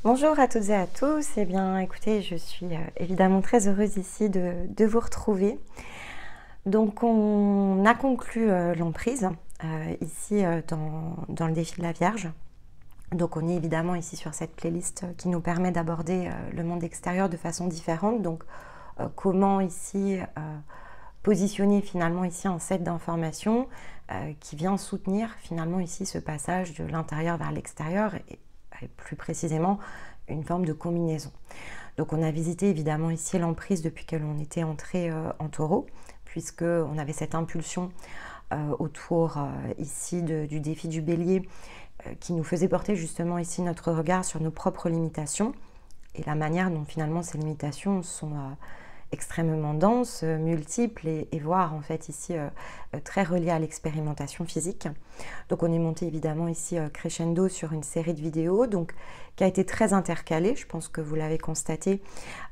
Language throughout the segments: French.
Bonjour à toutes et à tous. Eh bien, écoutez, je suis évidemment très heureuse ici de vous retrouver. Donc, on a conclu l'emprise ici dans le défi de la Vierge. Donc, on est évidemment ici sur cette playlist qui nous permet d'aborder le monde extérieur de façon différente. Donc, comment ici positionner finalement ici un set d'informations qui vient soutenir finalement ici ce passage de l'intérieur vers l'extérieur et plus précisément une forme de combinaison. Donc on a visité évidemment ici l'emprise depuis que l'on était entré en taureau, puisqu'on avait cette impulsion autour ici du défi du bélier qui nous faisait porter justement ici notre regard sur nos propres limitations et la manière dont finalement ces limitations sont extrêmement denses, multiples et voire en fait ici très reliées à l'expérimentation physique. Donc on est monté évidemment ici crescendo sur une série de vidéos donc, qui a été très intercalée, je pense que vous l'avez constaté,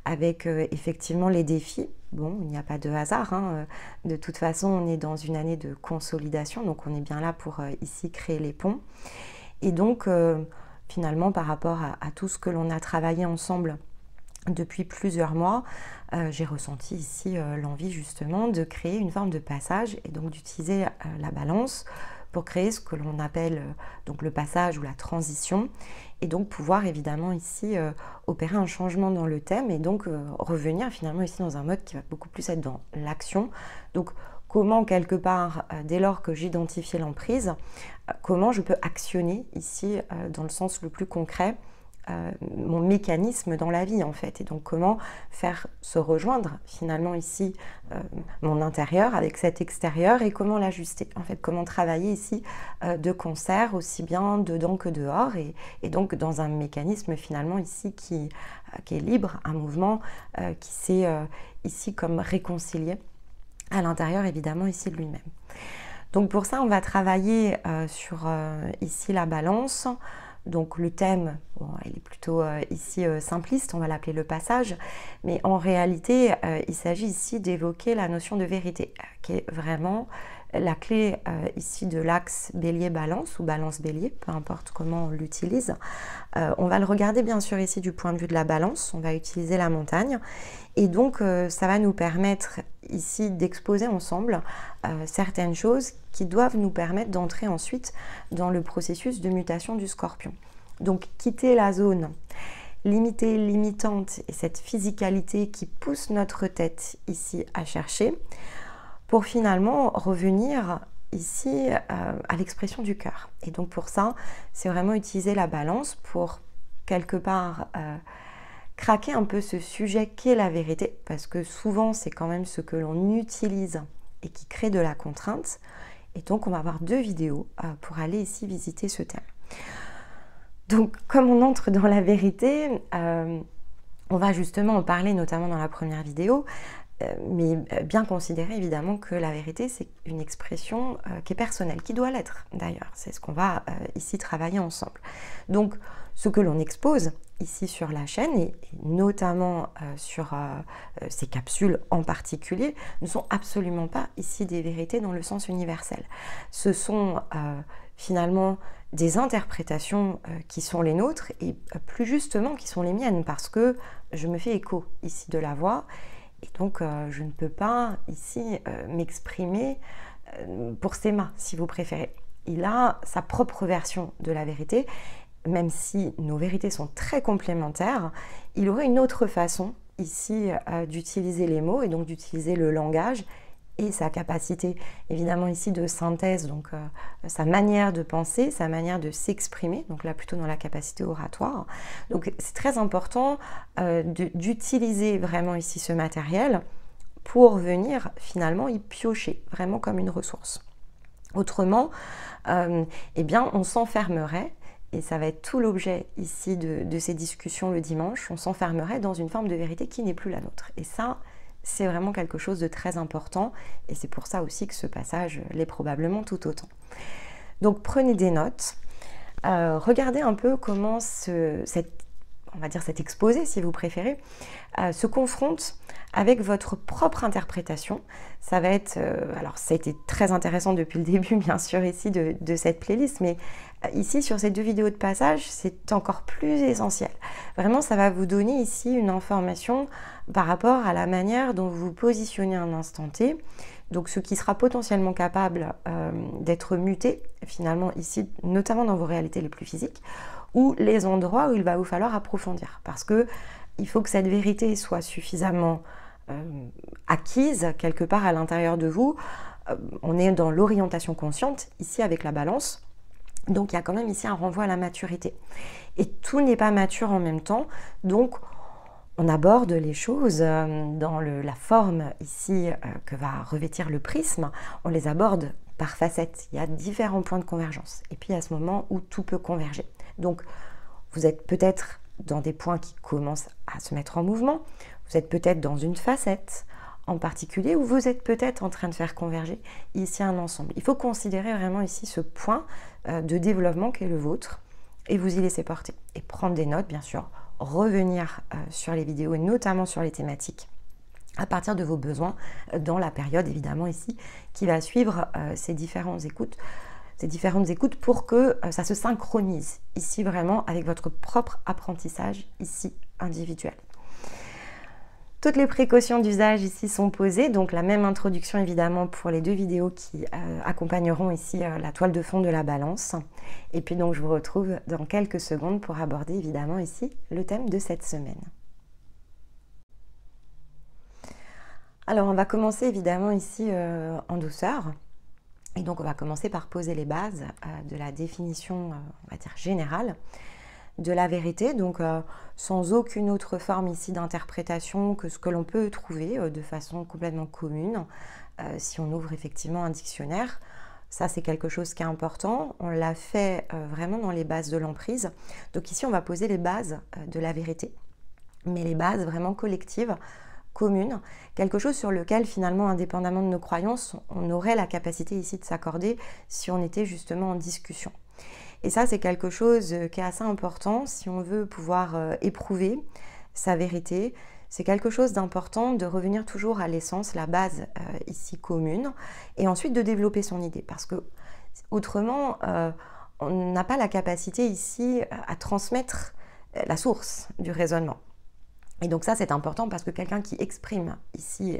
avec effectivement les défis. Bon, il n'y a pas de hasard, hein. De toute façon on est dans une année de consolidation, donc on est bien là pour ici créer les ponts. Et donc finalement par rapport à tout ce que l'on a travaillé ensemble depuis plusieurs mois, j'ai ressenti ici l'envie justement de créer une forme de passage et donc d'utiliser la balance pour créer ce que l'on appelle donc le passage ou la transition et donc pouvoir évidemment ici opérer un changement dans le thème et donc revenir finalement ici dans un mode qui va beaucoup plus être dans l'action. Donc comment quelque part, dès lors que j'identifiais l'emprise, comment je peux actionner ici dans le sens le plus concret mon mécanisme dans la vie en fait et donc comment faire se rejoindre finalement ici mon intérieur avec cet extérieur et comment l'ajuster en fait, comment travailler ici de concert aussi bien dedans que dehors et donc dans un mécanisme finalement ici qui est libre, un mouvement qui s'est ici comme réconcilié à l'intérieur évidemment ici de lui-même. Donc pour ça on va travailler sur ici la balance. Donc le thème, bon, il est plutôt ici simpliste, on va l'appeler le passage, mais en réalité, il s'agit ici d'évoquer la notion de vérité, qui est vraiment la clé ici de l'axe bélier-balance ou balance-bélier, peu importe comment on l'utilise. On va le regarder bien sûr ici du point de vue de la balance, on va utiliser la montagne, et donc ça va nous permettre ici d'exposer ensemble certaines choses qui doivent nous permettre d'entrer ensuite dans le processus de mutation du scorpion. Donc quitter la zone limitée, limitante et cette physicalité qui pousse notre tête ici à chercher pour finalement revenir ici à l'expression du cœur. Et donc pour ça, c'est vraiment utiliser la balance pour quelque part craquer un peu ce sujet qu'est la vérité, parce que souvent c'est quand même ce que l'on utilise et qui crée de la contrainte. Et donc on va avoir deux vidéos pour aller ici visiter ce thème. Donc comme on entre dans la vérité, on va justement en parler notamment dans la première vidéo, mais bien considérer évidemment que la vérité c'est une expression qui est personnelle, qui doit l'être d'ailleurs, c'est ce qu'on va ici travailler ensemble. Donc ce que l'on expose ici sur la chaîne et notamment sur ces capsules en particulier ne sont absolument pas ici des vérités dans le sens universel. Ce sont finalement des interprétations qui sont les nôtres et plus justement qui sont les miennes parce que je me fais écho ici de la voix. Et donc, je ne peux pas ici m'exprimer pour Stéma, si vous préférez. Il a sa propre version de la vérité, même si nos vérités sont très complémentaires, il aurait une autre façon ici d'utiliser les mots et donc d'utiliser le langage et sa capacité évidemment ici de synthèse, donc sa manière de penser, sa manière de s'exprimer, donc là plutôt dans la capacité oratoire. Donc c'est très important d'utiliser vraiment ici ce matériel pour venir finalement y piocher, vraiment comme une ressource. Autrement, eh bien on s'enfermerait, et ça va être tout l'objet ici de ces discussions le dimanche, on s'enfermerait dans une forme de vérité qui n'est plus la nôtre. Et ça, c'est vraiment quelque chose de très important et c'est pour ça aussi que ce passage l'est probablement tout autant. Donc prenez des notes, regardez un peu comment cet exposé, si vous préférez, se confronte avec votre propre interprétation. Ça va être, alors ça a été très intéressant depuis le début bien sûr ici de cette playlist, mais Ici, sur ces 2 vidéos de passage, c'est encore plus essentiel. Vraiment, ça va vous donner ici une information par rapport à la manière dont vous vous positionnez à un instant T. Donc, ce qui sera potentiellement capable d'être muté, finalement, ici, notamment dans vos réalités les plus physiques, ou les endroits où il va vous falloir approfondir. Parce que il faut que cette vérité soit suffisamment acquise quelque part à l'intérieur de vous. On est dans l'orientation consciente, ici avec la balance. Donc il y a quand même ici un renvoi à la maturité. Et tout n'est pas mature en même temps. Donc on aborde les choses dans la forme ici que va revêtir le prisme. On les aborde par facettes. Il y a différents points de convergence. Et puis à ce moment où tout peut converger. Donc vous êtes peut-être dans des points qui commencent à se mettre en mouvement. Vous êtes peut-être dans une facette en particulier où vous êtes peut-être en train de faire converger ici un ensemble. Il faut considérer vraiment ici ce point de développement qui est le vôtre et vous y laisser porter. Et prendre des notes, bien sûr, revenir sur les vidéos et notamment sur les thématiques à partir de vos besoins dans la période évidemment ici qui va suivre ces différentes écoutes pour que ça se synchronise ici vraiment avec votre propre apprentissage ici individuel. Toutes les précautions d'usage ici sont posées, donc la même introduction évidemment pour les 2 vidéos qui accompagneront ici la toile de fond de la balance. Et puis donc je vous retrouve dans quelques secondes pour aborder évidemment ici le thème de cette semaine. Alors on va commencer évidemment ici en douceur. Et donc on va commencer par poser les bases de la définition, on va dire générale, de la vérité, donc sans aucune autre forme ici d'interprétation que ce que l'on peut trouver de façon complètement commune si on ouvre effectivement un dictionnaire. Ça c'est quelque chose qui est important, on l'a fait vraiment dans les bases de l'emprise. Donc ici on va poser les bases de la vérité, mais les bases vraiment collectives, communes, quelque chose sur lequel finalement indépendamment de nos croyances, on aurait la capacité ici de s'accorder si on était justement en discussion. Et ça, c'est quelque chose qui est assez important si on veut pouvoir éprouver sa vérité. C'est quelque chose d'important de revenir toujours à l'essence, la base ici commune, et ensuite de développer son idée. Parce que autrement, on n'a pas la capacité ici à transmettre la source du raisonnement. Et donc ça, c'est important parce que quelqu'un qui exprime ici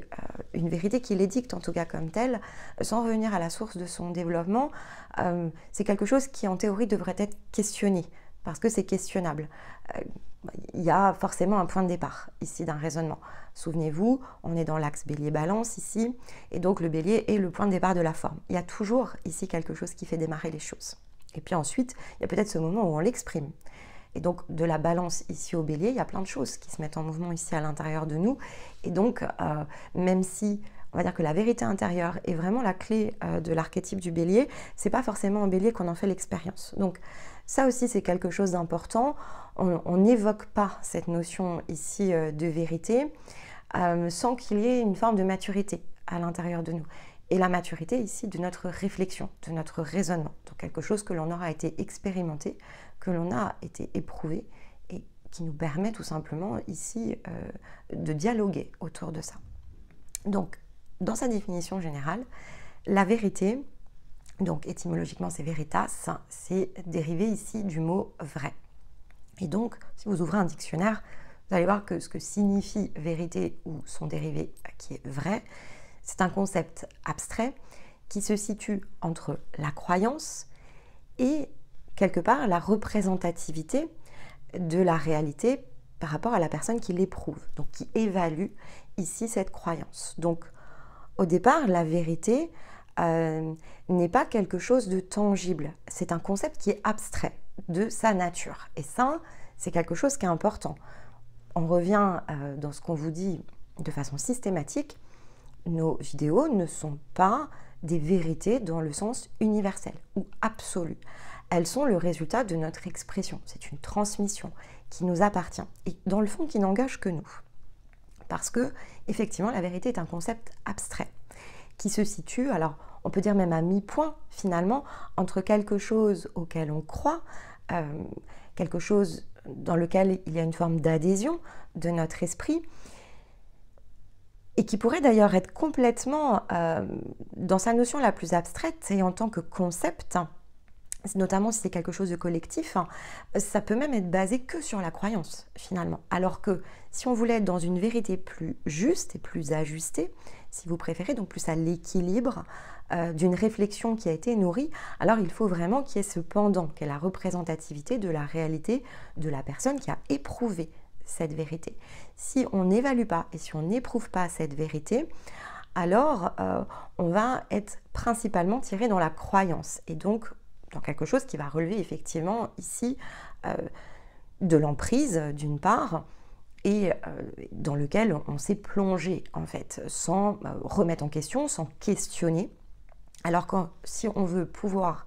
une vérité, qui l'édicte en tout cas comme telle, sans revenir à la source de son développement, c'est quelque chose qui en théorie devrait être questionné, parce que c'est questionnable. Il y a forcément un point de départ ici d'un raisonnement. Souvenez-vous, on est dans l'axe bélier-balance ici, et donc le bélier est le point de départ de la forme. Il y a toujours ici quelque chose qui fait démarrer les choses. Et puis ensuite, il y a peut-être ce moment où on l'exprime. Et donc de la balance ici au bélier, il y a plein de choses qui se mettent en mouvement ici à l'intérieur de nous. Et donc, même si on va dire que la vérité intérieure est vraiment la clé de l'archétype du bélier, c'est pas forcément en bélier qu'on en fait l'expérience. Donc ça aussi c'est quelque chose d'important. On n'évoque pas cette notion ici de vérité sans qu'il y ait une forme de maturité à l'intérieur de nous. Et la maturité ici de notre réflexion, de notre raisonnement. Donc quelque chose que l'on aura été expérimenté, que l'on a été éprouvé et qui nous permet tout simplement ici de dialoguer autour de ça. Donc, dans sa définition générale, la vérité, donc étymologiquement c'est veritas, c'est dérivé ici du mot vrai. Et donc, si vous ouvrez un dictionnaire, vous allez voir que ce que signifie vérité ou son dérivé qui est vrai, c'est un concept abstrait qui se situe entre la croyance et quelque part la représentativité de la réalité par rapport à la personne qui l'éprouve, donc qui évalue ici cette croyance. Donc au départ, la vérité n'est pas quelque chose de tangible, c'est un concept qui est abstrait de sa nature. Et ça, c'est quelque chose qui est important. On revient dans ce qu'on vous dit de façon systématique, nos vidéos ne sont pas des vérités dans le sens universel ou absolu. Elles sont le résultat de notre expression. C'est une transmission qui nous appartient et dans le fond qui n'engage que nous. Parce que, effectivement, la vérité est un concept abstrait qui se situe, alors on peut dire même à mi-point finalement, entre quelque chose auquel on croit, quelque chose dans lequel il y a une forme d'adhésion de notre esprit, et qui pourrait d'ailleurs être complètement dans sa notion la plus abstraite et en tant que concept, notamment si c'est quelque chose de collectif, hein, ça peut même être basé que sur la croyance finalement. Alors que si on voulait être dans une vérité plus juste et plus ajustée, si vous préférez, donc plus à l'équilibre d'une réflexion qui a été nourrie, alors il faut vraiment qu'il y ait ce pendant, qui est la représentativité de la réalité de la personne qui a éprouvé cette vérité. Si on n'évalue pas et si on n'éprouve pas cette vérité, alors on va être principalement tiré dans la croyance et donc dans quelque chose qui va relever effectivement ici de l'emprise d'une part et dans lequel on s'est plongé en fait sans remettre en question, sans questionner. Alors que si on veut pouvoir,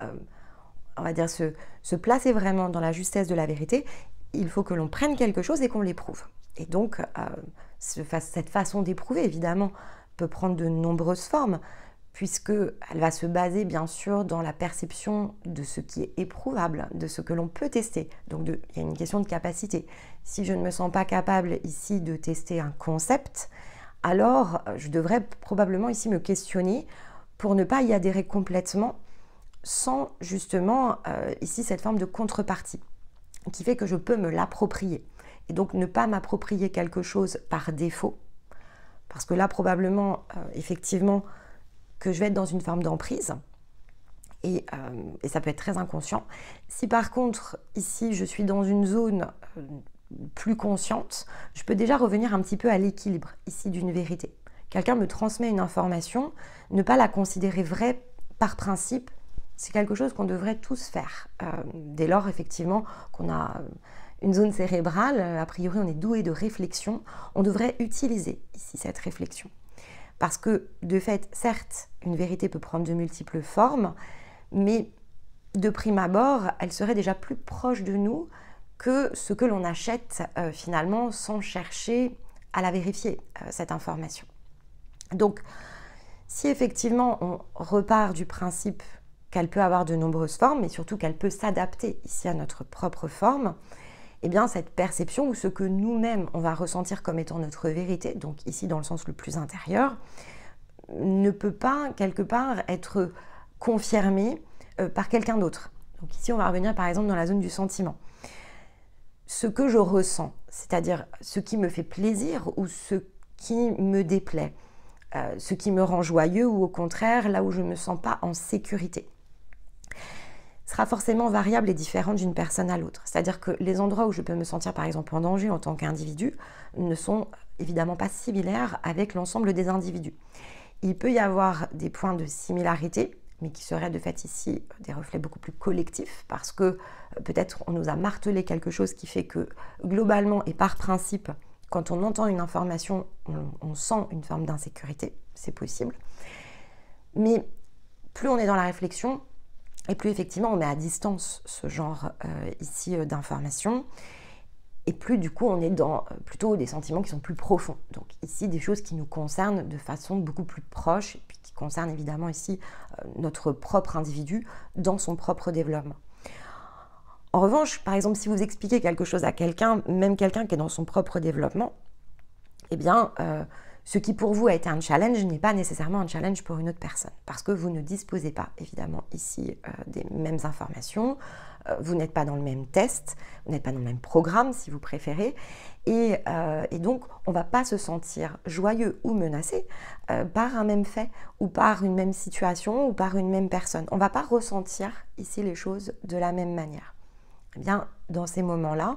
on va dire, se placer vraiment dans la justesse de la vérité, il faut que l'on prenne quelque chose et qu'on l'éprouve. Et donc cette façon d'éprouver évidemment peut prendre de nombreuses formes, puisqu'elle va se baser bien sûr dans la perception de ce qui est éprouvable, de ce que l'on peut tester. Donc il y a une question de capacité. Si je ne me sens pas capable ici de tester un concept, alors je devrais probablement ici me questionner pour ne pas y adhérer complètement sans justement ici cette forme de contrepartie qui fait que je peux me l'approprier. Et donc ne pas m'approprier quelque chose par défaut, parce que là probablement effectivement que je vais être dans une forme d'emprise et ça peut être très inconscient. Si par contre, ici, je suis dans une zone plus consciente, je peux déjà revenir un petit peu à l'équilibre ici d'une vérité. Quelqu'un me transmet une information, ne pas la considérer vraie par principe, c'est quelque chose qu'on devrait tous faire. Dès lors, effectivement, qu'on a une zone cérébrale, a priori on est doué de réflexion, on devrait utiliser ici cette réflexion. Parce que, de fait, certes, une vérité peut prendre de multiples formes, mais de prime abord, elle serait déjà plus proche de nous que ce que l'on achète finalement sans chercher à la vérifier, cette information. Donc, si effectivement on repart du principe qu'elle peut avoir de nombreuses formes, mais surtout qu'elle peut s'adapter ici à notre propre forme, eh bien cette perception ou ce que nous-mêmes on va ressentir comme étant notre vérité, donc ici dans le sens le plus intérieur, ne peut pas quelque part être confirmé par quelqu'un d'autre. Donc ici on va revenir par exemple dans la zone du sentiment. Ce que je ressens, c'est-à-dire ce qui me fait plaisir ou ce qui me déplaît, ce qui me rend joyeux ou au contraire là où je ne me sens pas en sécurité, sera forcément variable et différent d'une personne à l'autre. C'est-à-dire que les endroits où je peux me sentir par exemple en danger en tant qu'individu ne sont évidemment pas similaires avec l'ensemble des individus. Il peut y avoir des points de similarité, mais qui seraient de fait ici des reflets beaucoup plus collectifs, parce que peut-être on nous a martelé quelque chose qui fait que globalement et par principe, quand on entend une information, on sent une forme d'insécurité, c'est possible. Mais plus on est dans la réflexion, et plus effectivement on met à distance ce genre ici d'informations, et plus du coup on est dans plutôt des sentiments qui sont plus profonds. Donc ici des choses qui nous concernent de façon beaucoup plus proche, et puis qui concernent évidemment ici notre propre individu dans son propre développement. En revanche, par exemple, si vous expliquez quelque chose à quelqu'un, même quelqu'un qui est dans son propre développement, eh bien ce qui pour vous a été un challenge n'est pas nécessairement un challenge pour une autre personne, parce que vous ne disposez pas évidemment ici des mêmes informations, vous n'êtes pas dans le même test, vous n'êtes pas dans le même programme si vous préférez, et donc on ne va pas se sentir joyeux ou menacé par un même fait, ou par une même situation, ou par une même personne. On ne va pas ressentir ici les choses de la même manière. Eh bien, dans ces moments-là,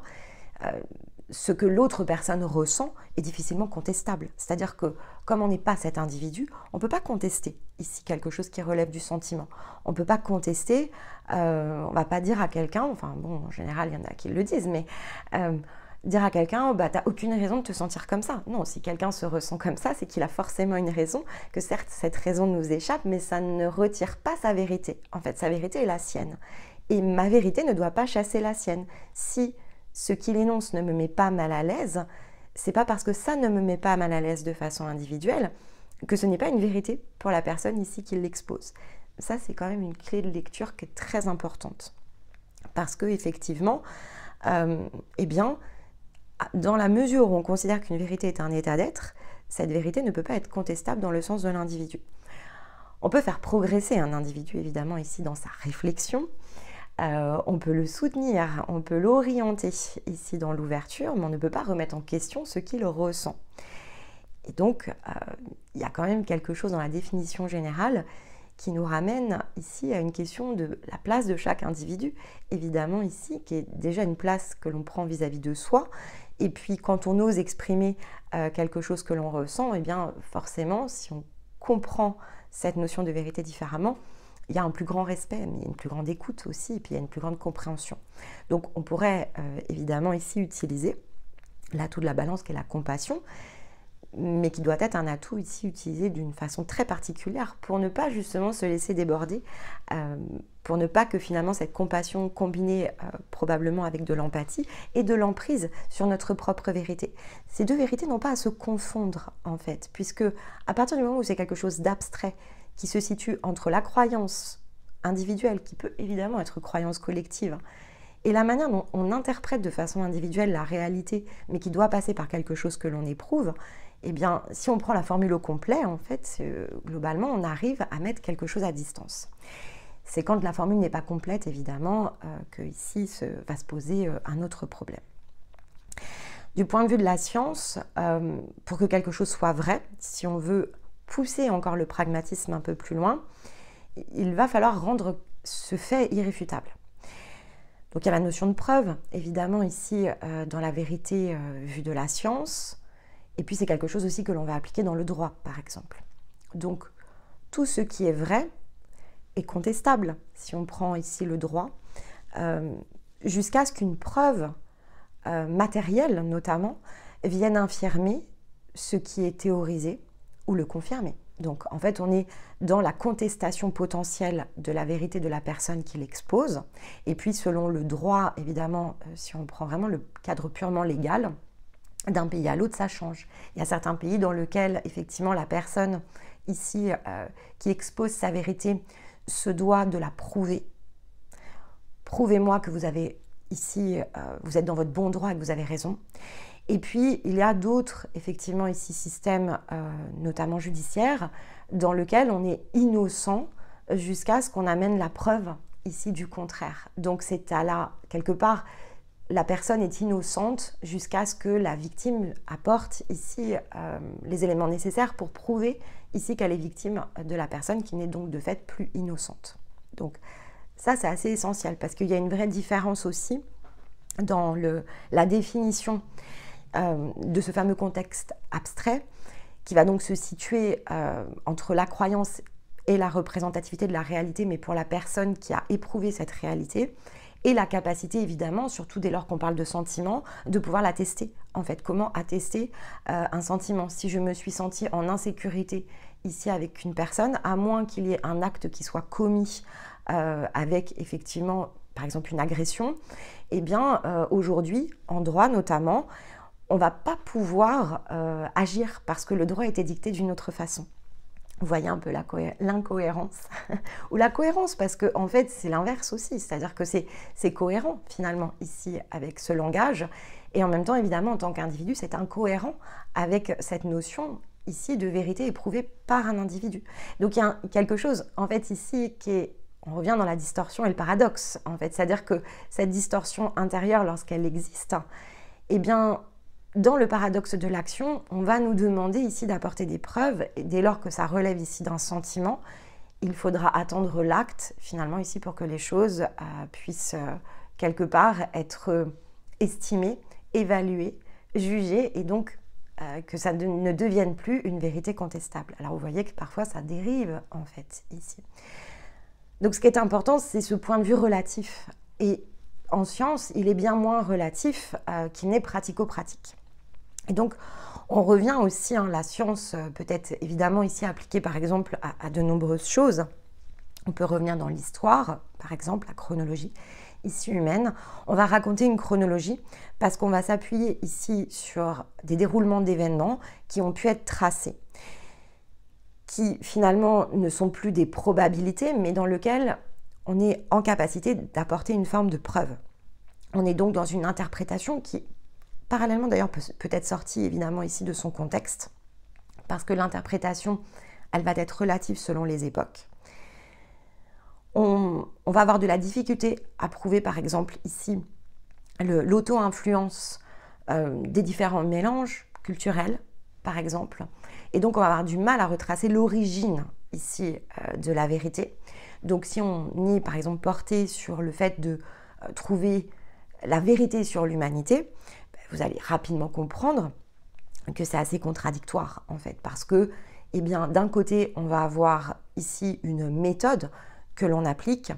ce que l'autre personne ressent est difficilement contestable. C'est-à-dire que, comme on n'est pas cet individu, on ne peut pas contester ici quelque chose qui relève du sentiment. On ne peut pas contester, on ne va pas dire à quelqu'un, enfin bon, en général, il y en a qui le disent, mais dire à quelqu'un, bah, tu n'as aucune raison de te sentir comme ça. Non, si quelqu'un se ressent comme ça, c'est qu'il a forcément une raison, que certes, cette raison nous échappe, mais ça ne retire pas sa vérité. En fait, sa vérité est la sienne. Et ma vérité ne doit pas chasser la sienne. Si ce qu'il énonce ne me met pas mal à l'aise, c'est pas parce que ça ne me met pas mal à l'aise de façon individuelle que ce n'est pas une vérité pour la personne ici qui l'expose. Ça, c'est quand même une clé de lecture qui est très importante. Parce que effectivement, eh bien, dans la mesure où on considère qu'une vérité est un état d'être, cette vérité ne peut pas être contestable dans le sens de l'individu. On peut faire progresser un individu, évidemment, ici dans sa réflexion. On peut le soutenir, on peut l'orienter ici dans l'ouverture, mais on ne peut pas remettre en question ce qu'il ressent. Et donc, il y a quand même quelque chose dans la définition générale qui nous ramène ici à une question de la place de chaque individu, évidemment ici, qui est déjà une place que l'on prend vis-à-vis de soi. Et puis, quand on ose exprimer quelque chose que l'on ressent, eh bien, forcément, si on comprend cette notion de vérité différemment, il y a un plus grand respect, mais il y a une plus grande écoute aussi, et puis il y a une plus grande compréhension. Donc, on pourrait évidemment ici utiliser l'atout de la balance qui est la compassion, mais qui doit être un atout ici utilisé d'une façon très particulière pour ne pas justement se laisser déborder, pour ne pas que finalement cette compassion combinée probablement avec de l'empathie et de l'emprise sur notre propre vérité. Ces deux vérités n'ont pas à se confondre en fait, puisque à partir du moment où c'est quelque chose d'abstrait qui se situe entre la croyance individuelle, qui peut évidemment être croyance collective, et la manière dont on interprète de façon individuelle la réalité, mais qui doit passer par quelque chose que l'on éprouve, eh bien, si on prend la formule au complet, en fait, globalement, on arrive à mettre quelque chose à distance. C'est quand la formule n'est pas complète, évidemment, qu'ici va se poser un autre problème. Du point de vue de la science, pour que quelque chose soit vrai, si on veut pousser encore le pragmatisme un peu plus loin, il va falloir rendre ce fait irréfutable. Donc il y a la notion de preuve, évidemment, ici, dans la vérité vue de la science. Et puis c'est quelque chose aussi que l'on va appliquer dans le droit, par exemple. Donc tout ce qui est vrai est contestable, si on prend ici le droit, jusqu'à ce qu'une preuve matérielle, notamment, vienne infirmer ce qui est théorisé ou le confirmer. Donc en fait, on est dans la contestation potentielle de la vérité de la personne qui l'expose. Et puis selon le droit, évidemment, si on prend vraiment le cadre purement légal, d'un pays à l'autre, ça change. Il y a certains pays dans lesquels, effectivement, la personne ici qui expose sa vérité se doit de la prouver. Prouvez-moi que vous avez ici, vous êtes dans votre bon droit et que vous avez raison. Et puis, il y a d'autres, effectivement, ici, systèmes, notamment judiciaires, dans lesquels on est innocent jusqu'à ce qu'on amène la preuve ici du contraire. Donc, c'est à là, quelque part, la personne est innocente jusqu'à ce que la victime apporte ici les éléments nécessaires pour prouver ici qu'elle est victime de la personne qui n'est donc de fait plus innocente. Donc ça c'est assez essentiel parce qu'il y a une vraie différence aussi dans la définition de ce fameux contexte abstrait qui va donc se situer entre la croyance et la représentativité de la réalité, mais pour la personne qui a éprouvé cette réalité, et la capacité, évidemment, surtout dès lors qu'on parle de sentiment, de pouvoir l'attester. En fait, comment attester un sentiment? Si je me suis sentie en insécurité ici avec une personne, à moins qu'il y ait un acte qui soit commis avec, effectivement, par exemple, une agression, eh bien, aujourd'hui, en droit notamment, on ne va pas pouvoir agir parce que le droit a été dicté d'une autre façon. Vous voyez un peu l'incohérence ou la cohérence, parce que en fait c'est l'inverse aussi, c'est-à-dire que c'est cohérent finalement ici avec ce langage, et en même temps évidemment en tant qu'individu c'est incohérent avec cette notion ici de vérité éprouvée par un individu. Donc il y a quelque chose en fait ici qui est, on revient dans la distorsion et le paradoxe en fait, c'est-à-dire que cette distorsion intérieure lorsqu'elle existe, eh bien dans le paradoxe de l'action, on va nous demander ici d'apporter des preuves, et dès lors que ça relève ici d'un sentiment, il faudra attendre l'acte, finalement, ici, pour que les choses puissent, quelque part, être estimées, évaluées, jugées, et donc que ça ne devienne plus une vérité contestable. Alors, vous voyez que parfois, ça dérive, en fait, ici. Donc, ce qui est important, c'est ce point de vue relatif. Et en science, il est bien moins relatif qu'il n'est pratico-pratique. Et donc, on revient aussi, la science peut être évidemment ici appliquée par exemple à de nombreuses choses. On peut revenir dans l'histoire, par exemple la chronologie ici humaine. On va raconter une chronologie parce qu'on va s'appuyer ici sur des déroulements d'événements qui ont pu être tracés, qui finalement ne sont plus des probabilités, mais dans lesquelles on est en capacité d'apporter une forme de preuve. On est donc dans une interprétation qui, parallèlement d'ailleurs, peut être sortie évidemment ici de son contexte, parce que l'interprétation, elle va être relative selon les époques. On va avoir de la difficulté à prouver, par exemple, ici, l'auto-influence des différents mélanges culturels, par exemple. Et donc, on va avoir du mal à retracer l'origine, ici, de la vérité. Donc, si on est, par exemple, porté sur le fait de trouver la vérité sur l'humanité, vous allez rapidement comprendre que c'est assez contradictoire, en fait, parce que, eh bien, d'un côté, on va avoir ici une méthode que l'on applique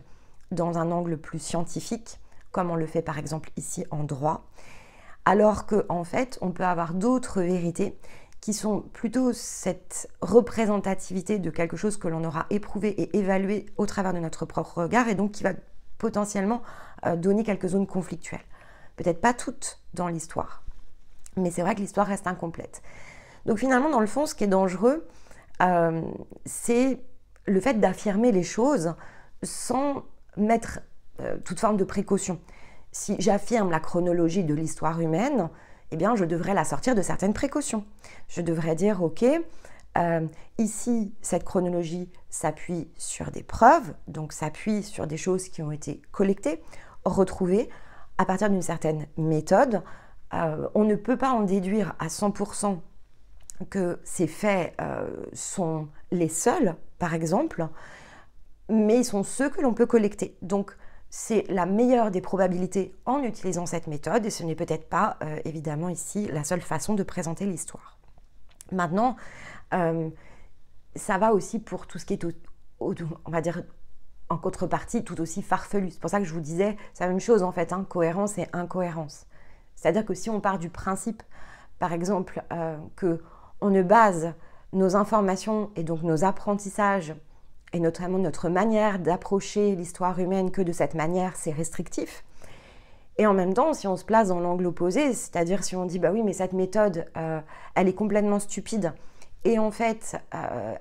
dans un angle plus scientifique, comme on le fait par exemple ici en droit, alors qu'en fait, on peut avoir d'autres vérités qui sont plutôt cette représentativité de quelque chose que l'on aura éprouvé et évalué au travers de notre propre regard, et donc qui va potentiellement donner quelques zones conflictuelles. Peut-être pas toutes dans l'histoire, mais c'est vrai que l'histoire reste incomplète. Donc finalement, dans le fond, ce qui est dangereux, c'est le fait d'affirmer les choses sans mettre toute forme de précaution. Si j'affirme la chronologie de l'histoire humaine, eh bien, je devrais la sortir de certaines précautions. Je devrais dire, ok, ici, cette chronologie s'appuie sur des preuves, donc s'appuie sur des choses qui ont été collectées, retrouvées à partir d'une certaine méthode. On ne peut pas en déduire à 100% que ces faits sont les seuls, par exemple, mais ils sont ceux que l'on peut collecter. Donc, c'est la meilleure des probabilités en utilisant cette méthode, et ce n'est peut-être pas, évidemment, ici, la seule façon de présenter l'histoire. Maintenant, ça va aussi pour tout ce qui est, on va dire, en contrepartie, tout aussi farfelu. C'est pour ça que je vous disais, c'est la même chose, en fait, hein, cohérence et incohérence. C'est-à-dire que si on part du principe, par exemple, qu'on ne base nos informations et donc nos apprentissages et notamment notre manière d'approcher l'histoire humaine que de cette manière, c'est restrictif. Et en même temps, si on se place dans l'angle opposé, c'est-à-dire si on dit, bah oui, mais cette méthode, elle est complètement stupide, et en fait,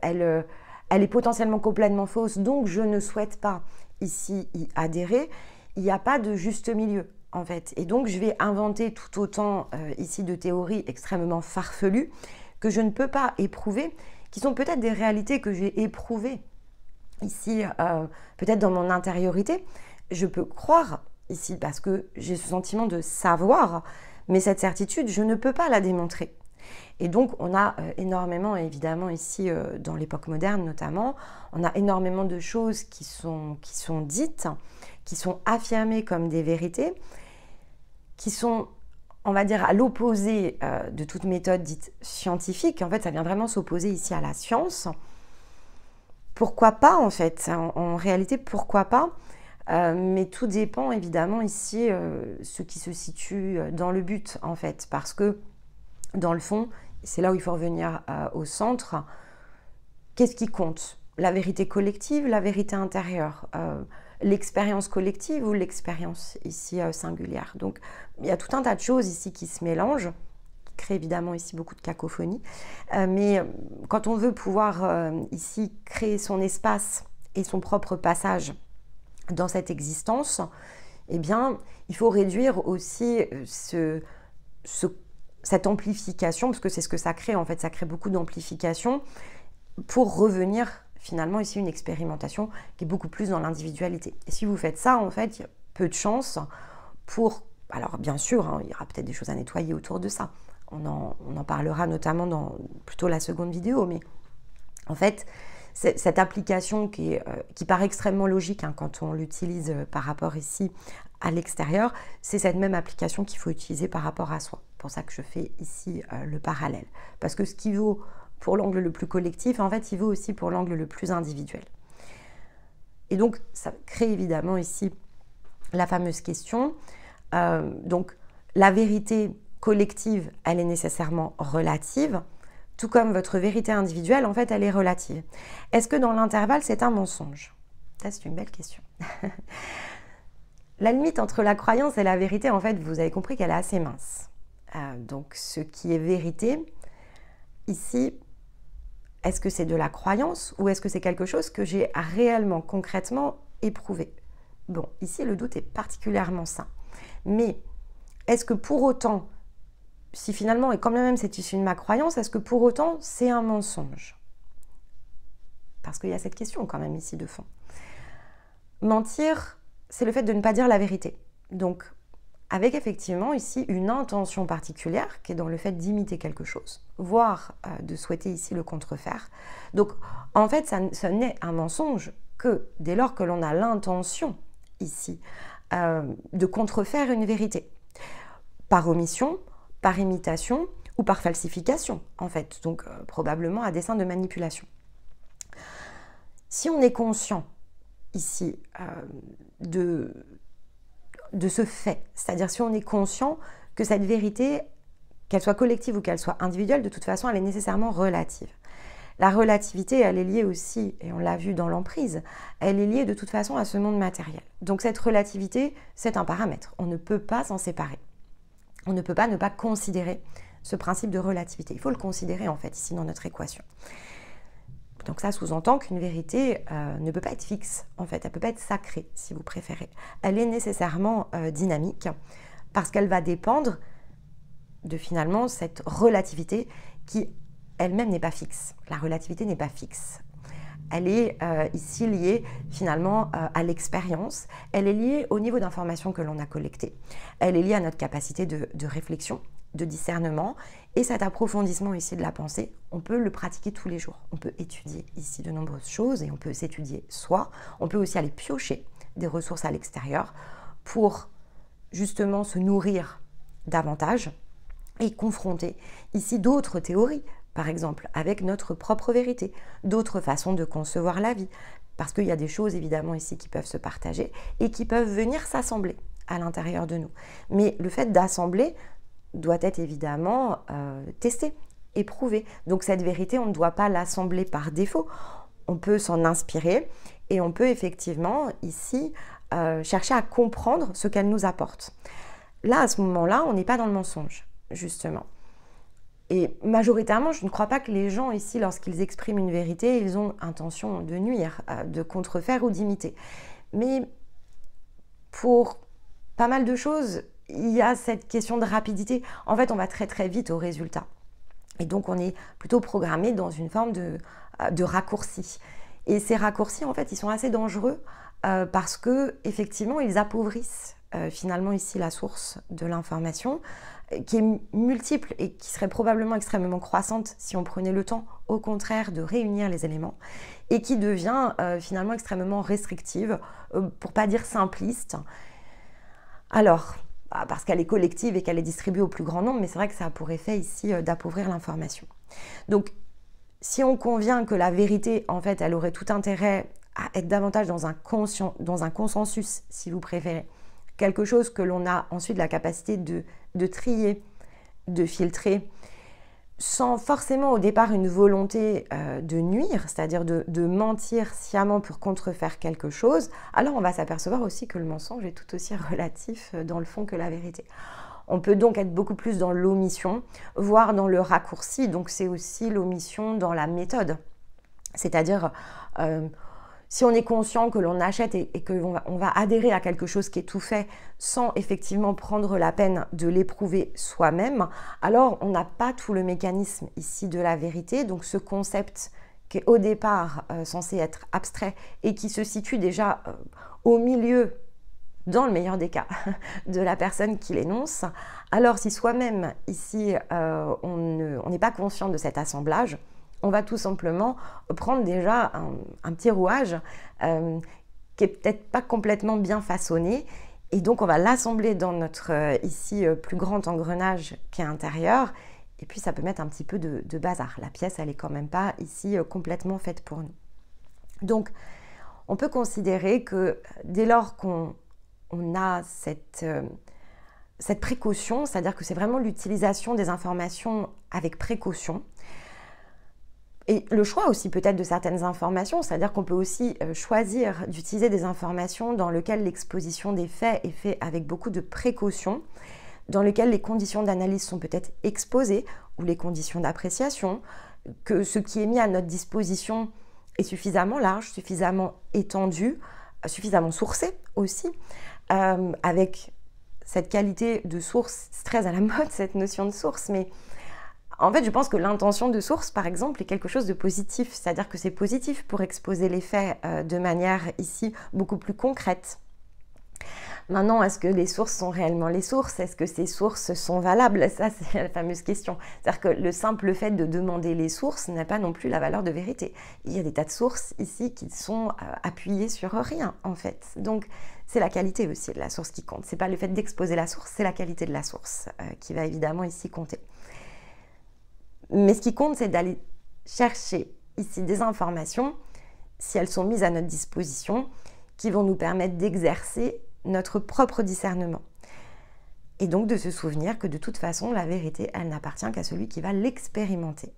elle est potentiellement complètement fausse, donc je ne souhaite pas ici y adhérer, il n'y a pas de juste milieu, en fait. Et donc, je vais inventer tout autant ici de théories extrêmement farfelues que je ne peux pas éprouver, qui sont peut-être des réalités que j'ai éprouvées ici, peut-être dans mon intériorité. Je peux croire ici parce que j'ai ce sentiment de savoir, mais cette certitude, je ne peux pas la démontrer. Et donc, on a énormément, évidemment, ici, dans l'époque moderne notamment, on a énormément de choses qui sont dites, qui sont affirmées comme des vérités, qui sont, on va dire, à l'opposé de toute méthode dite scientifique. En fait, ça vient vraiment s'opposer ici à la science. Pourquoi pas, en fait? En réalité, pourquoi pas? Mais tout dépend, évidemment, ici, ce qui se situe dans le but, en fait. Parce que, dans le fond, c'est là où il faut revenir au centre. Qu'est-ce qui compte? La vérité collective, la vérité intérieure, l'expérience collective ou l'expérience ici singulière. Donc, il y a tout un tas de choses ici qui se mélangent, qui créent évidemment ici beaucoup de cacophonie. Mais quand on veut pouvoir ici créer son espace et son propre passage dans cette existence, eh bien, il faut réduire aussi cette amplification, parce que c'est ce que ça crée, en fait, ça crée beaucoup d'amplification pour revenir finalement ici une expérimentation qui est beaucoup plus dans l'individualité. Et si vous faites ça, en fait, il y a peu de chances pour... Alors bien sûr, hein, il y aura peut-être des choses à nettoyer autour de ça. On en parlera notamment dans plutôt la seconde vidéo, mais en fait, cette application qui paraît extrêmement logique hein, quand on l'utilise par rapport ici à l'extérieur, c'est cette même application qu'il faut utiliser par rapport à soi. C'est pour ça que je fais ici le parallèle. Parce que ce qui vaut pour l'angle le plus collectif, en fait, il vaut aussi pour l'angle le plus individuel. Et donc, ça crée évidemment ici la fameuse question. Donc, la vérité collective, elle est nécessairement relative, tout comme votre vérité individuelle, en fait, elle est relative. Est-ce que dans l'intervalle, c'est un mensonge? Ça, c'est une belle question. La limite entre la croyance et la vérité, en fait, vous avez compris qu'elle est assez mince. Donc, ce qui est vérité, ici, est-ce que c'est de la croyance ou est-ce que c'est quelque chose que j'ai réellement, concrètement éprouvé? Bon, ici, le doute est particulièrement sain. Mais est-ce que pour autant, si finalement, et quand même c'est issu de ma croyance, est-ce que pour autant, c'est un mensonge? parce qu'il y a cette question quand même ici de fond. Mentir, c'est le fait de ne pas dire la vérité. Donc, avec effectivement ici une intention particulière qui est dans le fait d'imiter quelque chose, voire de souhaiter ici le contrefaire. Donc, en fait, ça n'est un mensonge que dès lors que l'on a l'intention ici de contrefaire une vérité, par omission, par imitation ou par falsification, en fait, donc probablement à dessein de manipulation. Si on est conscient ici de ce fait, c'est-à-dire si on est conscient que cette vérité, qu'elle soit collective ou qu'elle soit individuelle, de toute façon, elle est nécessairement relative. La relativité, elle est liée aussi, et on l'a vu dans l'emprise, elle est liée de toute façon à ce monde matériel. Donc cette relativité, c'est un paramètre. On ne peut pas s'en séparer. On ne peut pas ne pas considérer ce principe de relativité. Il faut le considérer en fait ici dans notre équation. Donc ça sous-entend qu'une vérité ne peut pas être fixe, en fait, elle ne peut pas être sacrée, si vous préférez. Elle est nécessairement dynamique, parce qu'elle va dépendre de finalement cette relativité qui elle-même n'est pas fixe. La relativité n'est pas fixe. Elle est ici liée finalement à l'expérience, elle est liée au niveau d'information que l'on a collecté, elle est liée à notre capacité de réflexion, de discernement, et cet approfondissement ici de la pensée, on peut le pratiquer tous les jours. On peut étudier ici de nombreuses choses et on peut s'étudier soi. On peut aussi aller piocher des ressources à l'extérieur pour justement se nourrir davantage et confronter ici d'autres théories, par exemple, avec notre propre vérité, d'autres façons de concevoir la vie, parce qu'il y a des choses évidemment ici qui peuvent se partager et qui peuvent venir s'assembler à l'intérieur de nous. Mais le fait d'assembler doit être évidemment testé, éprouvé. Donc cette vérité, on ne doit pas l'assembler par défaut. On peut s'en inspirer et on peut effectivement ici chercher à comprendre ce qu'elle nous apporte. Là, à ce moment-là, on n'est pas dans le mensonge, justement. Et majoritairement, je ne crois pas que les gens ici, lorsqu'ils expriment une vérité, ils ont intention de nuire, de contrefaire ou d'imiter. Mais pour pas mal de choses, il y a cette question de rapidité. En fait, on va très très vite au résultat. Et donc, on est plutôt programmé dans une forme de raccourci. Et ces raccourcis, en fait, ils sont assez dangereux parce que effectivement, ils appauvrissent finalement ici la source de l'information qui est multiple et qui serait probablement extrêmement croissante si on prenait le temps, au contraire, de réunir les éléments et qui devient finalement extrêmement restrictive, pour pas dire simpliste. Alors, parce qu'elle est collective et qu'elle est distribuée au plus grand nombre, mais c'est vrai que ça a pour effet ici d'appauvrir l'information. Donc, si on convient que la vérité, en fait, elle aurait tout intérêt à être davantage dans un consensus, si vous préférez, quelque chose que l'on a ensuite la capacité de trier, de filtrer, sans forcément au départ une volonté de nuire, c'est-à-dire de mentir sciemment pour contrefaire quelque chose, alors on va s'apercevoir aussi que le mensonge est tout aussi relatif dans le fond que la vérité. On peut donc être beaucoup plus dans l'omission, voire dans le raccourci, donc c'est aussi l'omission dans la méthode. C'est-à-dire, si on est conscient que l'on achète et qu'on va adhérer à quelque chose qui est tout fait sans effectivement prendre la peine de l'éprouver soi-même, alors on n'a pas tout le mécanisme ici de la vérité. Donc ce concept qui est au départ censé être abstrait et qui se situe déjà au milieu, dans le meilleur des cas, de la personne qui l'énonce. Alors si soi-même ici on n'est pas conscient de cet assemblage, on va tout simplement prendre déjà un petit rouage qui est peut-être pas complètement bien façonné et donc on va l'assembler dans notre ici plus grand engrenage qui est intérieur et puis ça peut mettre un petit peu de bazar. La pièce elle est quand même pas ici complètement faite pour nous. Donc on peut considérer que dès lors qu'on a cette précaution, c'est-à-dire que c'est vraiment l'utilisation des informations avec précaution. Et le choix aussi peut-être de certaines informations, c'est-à-dire qu'on peut aussi choisir d'utiliser des informations dans lesquelles l'exposition des faits est faite avec beaucoup de précaution, dans lesquelles les conditions d'analyse sont peut-être exposées, ou les conditions d'appréciation, que ce qui est mis à notre disposition est suffisamment large, suffisamment étendu, suffisamment sourcé aussi, avec cette qualité de source, c'est très à la mode cette notion de source, mais En fait, je pense que l'intention de source, par exemple, est quelque chose de positif. C'est-à-dire que c'est positif pour exposer les faits de manière ici beaucoup plus concrète. Maintenant, est-ce que les sources sont réellement les sources? Est-ce que ces sources sont valables? Ça, c'est la fameuse question. C'est-à-dire que le simple fait de demander les sources n'a pas non plus la valeur de vérité. Il y a des tas de sources ici qui sont appuyées sur rien, en fait. Donc, c'est la qualité aussi de la source qui compte. C'est pas le fait d'exposer la source, c'est la qualité de la source qui va évidemment ici compter. Mais ce qui compte, c'est d'aller chercher ici des informations, si elles sont mises à notre disposition, qui vont nous permettre d'exercer notre propre discernement. Et donc de se souvenir que de toute façon, la vérité, elle n'appartient qu'à celui qui va l'expérimenter.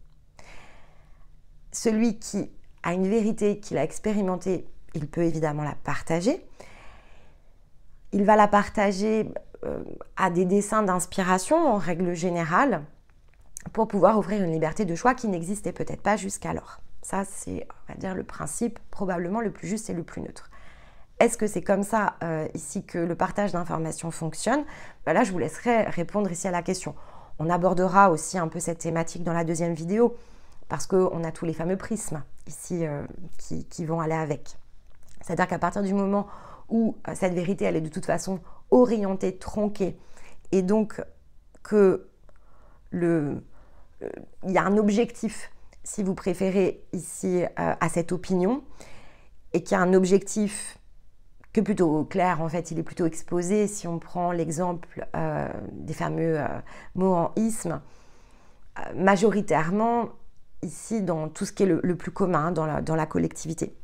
Celui qui a une vérité, qu'il a expérimentée, il peut évidemment la partager. Il va la partager à des desseins d'inspiration, en règle générale, pour pouvoir offrir une liberté de choix qui n'existait peut-être pas jusqu'alors. Ça, c'est, on va dire, le principe probablement le plus juste et le plus neutre. Est-ce que c'est comme ça ici que le partage d'informations fonctionne? Là, je vous laisserai répondre ici à la question. On abordera aussi un peu cette thématique dans la deuxième vidéo, parce qu'on a tous les fameux prismes ici qui vont aller avec. C'est-à-dire qu'à partir du moment où cette vérité, elle est de toute façon orientée, tronquée, et donc qu'il y a un objectif, si vous préférez, ici à cette opinion, et qu'il y a un objectif que plutôt clair, en fait, il est plutôt exposé. Si on prend l'exemple des fameux mots en isme, majoritairement, ici, dans tout ce qui est le plus commun, dans la collectivité.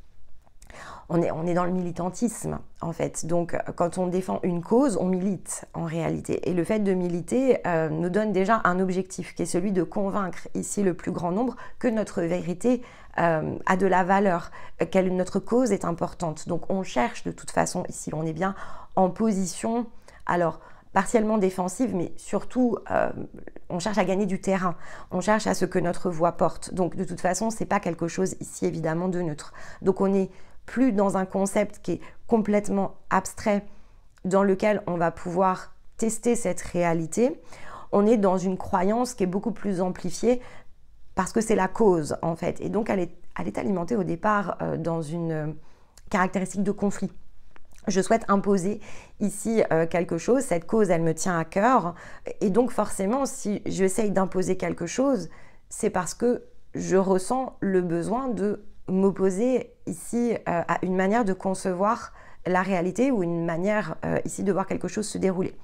On est dans le militantisme, en fait. Donc, quand on défend une cause, on milite, en réalité. Et le fait de militer nous donne déjà un objectif, qui est celui de convaincre, ici, le plus grand nombre, que notre vérité a de la valeur, que notre cause est importante. Donc, on cherche, de toute façon, ici, on est bien en position, alors, partiellement défensive, mais surtout, on cherche à gagner du terrain. On cherche à ce que notre voix porte. Donc, de toute façon, c'est pas quelque chose, ici, évidemment, de neutre. Donc, on est plus dans un concept qui est complètement abstrait, dans lequel on va pouvoir tester cette réalité. On est dans une croyance qui est beaucoup plus amplifiée parce que c'est la cause, en fait. Et donc, elle est alimentée au départ dans une caractéristique de conflit. Je souhaite imposer ici quelque chose, cette cause, elle me tient à cœur. Et donc, forcément, si j'essaye d'imposer quelque chose, c'est parce que je ressens le besoin de m'opposer ici à une manière de concevoir la réalité ou une manière ici de voir quelque chose se dérouler.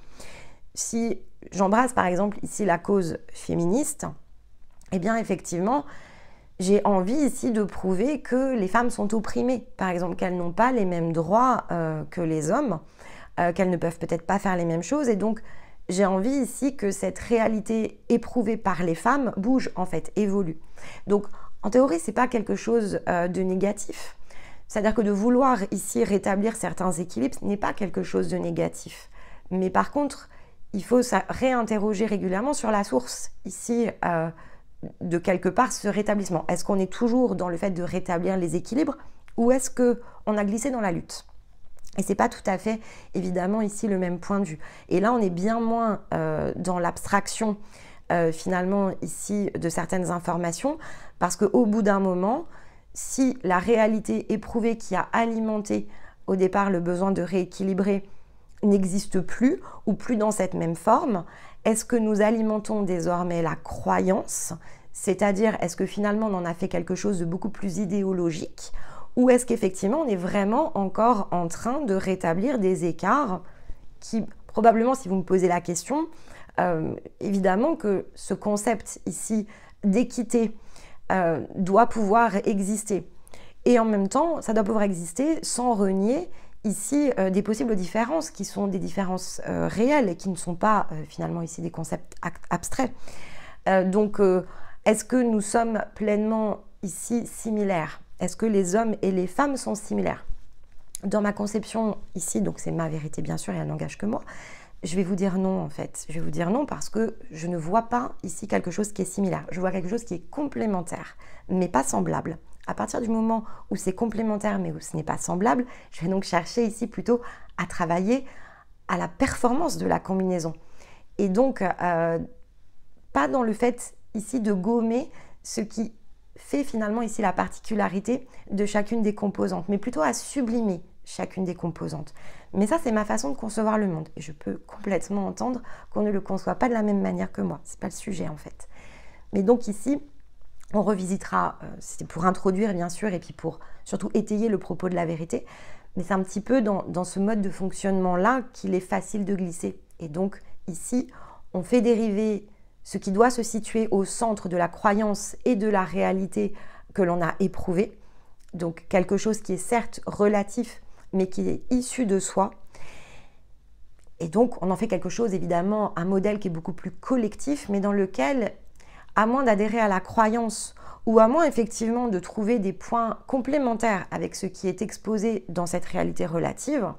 Si j'embrasse par exemple ici la cause féministe, eh bien effectivement, j'ai envie ici de prouver que les femmes sont opprimées, par exemple qu'elles n'ont pas les mêmes droits que les hommes, qu'elles ne peuvent peut-être pas faire les mêmes choses, et donc j'ai envie ici que cette réalité éprouvée par les femmes bouge en fait, évolue. Donc en théorie, ce n'est pas quelque chose de négatif. C'est-à-dire que de vouloir ici rétablir certains équilibres, ce n'est pas quelque chose de négatif. Mais par contre, il faut réinterroger régulièrement sur la source ici de quelque part ce rétablissement. Est-ce qu'on est toujours dans le fait de rétablir les équilibres ou est-ce qu'on a glissé dans la lutte? Et ce n'est pas tout à fait évidemment ici le même point de vue. Et là, on est bien moins dans l'abstraction finalement ici de certaines informations, parce qu'au bout d'un moment, si la réalité éprouvée qui a alimenté au départ le besoin de rééquilibrer n'existe plus ou plus dans cette même forme, est-ce que nous alimentons désormais la croyance, c'est-à-dire est-ce que finalement on en a fait quelque chose de beaucoup plus idéologique, ou est-ce qu'effectivement on est vraiment encore en train de rétablir des écarts qui, probablement si vous me posez la question, évidemment que ce concept ici d'équité doit pouvoir exister. Et en même temps, ça doit pouvoir exister sans renier ici des possibles différences qui sont des différences réelles et qui ne sont pas finalement ici des concepts abstraits. Donc, est-ce que nous sommes pleinement ici similaires? Est-ce que les hommes et les femmes sont similaires? Dans ma conception ici, donc c'est ma vérité bien sûr et elle n'engage que moi, je vais vous dire non en fait. Je vais vous dire non parce que je ne vois pas ici quelque chose qui est similaire. Je vois quelque chose qui est complémentaire, mais pas semblable. À partir du moment où c'est complémentaire mais où ce n'est pas semblable, je vais donc chercher ici plutôt à travailler à la performance de la combinaison. Et donc, pas dans le fait ici de gommer ce qui fait finalement ici la particularité de chacune des composantes, mais plutôt à sublimer chacune des composantes. Mais ça, c'est ma façon de concevoir le monde. Et je peux complètement entendre qu'on ne le conçoit pas de la même manière que moi. C'est pas le sujet en fait. Mais donc ici, on revisitera, c'est pour introduire bien sûr, et puis pour surtout étayer le propos de la vérité, mais c'est un petit peu dans ce mode de fonctionnement-là qu'il est facile de glisser. Et donc ici, on fait dériver ce qui doit se situer au centre de la croyance et de la réalité que l'on a éprouvée. Donc quelque chose qui est certes relatif, mais qui est issu de soi. Et donc on en fait quelque chose, évidemment, un modèle qui est beaucoup plus collectif, mais dans lequel, à moins d'adhérer à la croyance, ou à moins effectivement de trouver des points complémentaires avec ce qui est exposé dans cette réalité relative,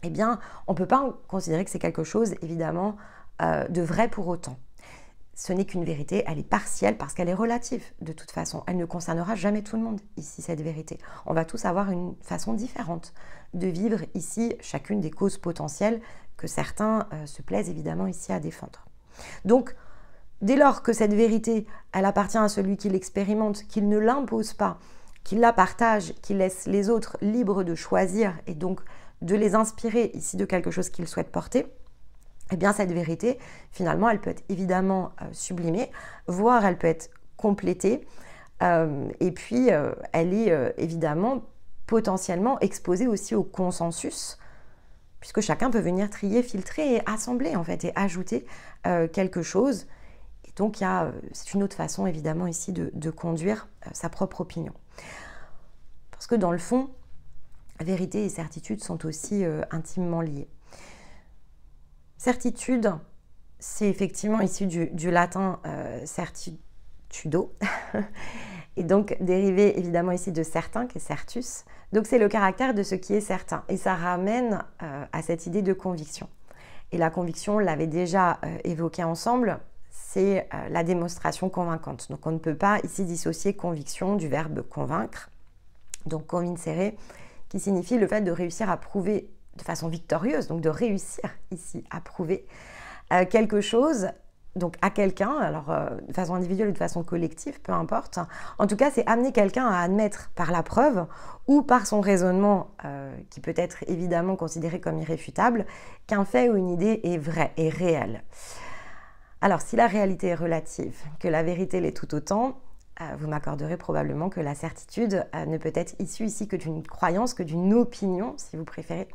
eh bien, on ne peut pas considérer que c'est quelque chose, évidemment, de vrai pour autant. Ce n'est qu'une vérité, elle est partielle parce qu'elle est relative de toute façon. Elle ne concernera jamais tout le monde ici, cette vérité. On va tous avoir une façon différente de vivre ici chacune des causes potentielles que certains se plaisent évidemment ici à défendre. Donc, dès lors que cette vérité, elle appartient à celui qui l'expérimente, qu'il ne l'impose pas, qu'il la partage, qu'il laisse les autres libres de choisir et donc de les inspirer ici de quelque chose qu'ils souhaitent porter, eh bien cette vérité, finalement, elle peut être évidemment sublimée, voire elle peut être complétée, et puis elle est évidemment potentiellement exposée aussi au consensus, puisque chacun peut venir trier, filtrer et assembler en fait, et ajouter quelque chose. Et donc c'est une autre façon évidemment ici de conduire sa propre opinion. Parce que dans le fond, vérité et certitude sont aussi intimement liées. Certitude, c'est effectivement issu du latin certitudo, et donc dérivé évidemment ici de certain, qui est certus. Donc c'est le caractère de ce qui est certain, et ça ramène à cette idée de conviction. Et la conviction, on l'avait déjà évoqué ensemble, c'est la démonstration convaincante. Donc on ne peut pas ici dissocier conviction du verbe convaincre, donc convincere, qui signifie le fait de réussir à prouver de façon victorieuse, donc de réussir ici à prouver quelque chose, donc à quelqu'un, alors de façon individuelle ou de façon collective, peu importe. En tout cas, c'est amener quelqu'un à admettre par la preuve ou par son raisonnement, qui peut être évidemment considéré comme irréfutable, qu'un fait ou une idée est vrai, est réel. Alors, si la réalité est relative, que la vérité l'est tout autant, vous m'accorderez probablement que la certitude ne peut être issue ici que d'une croyance, que d'une opinion, si vous préférez,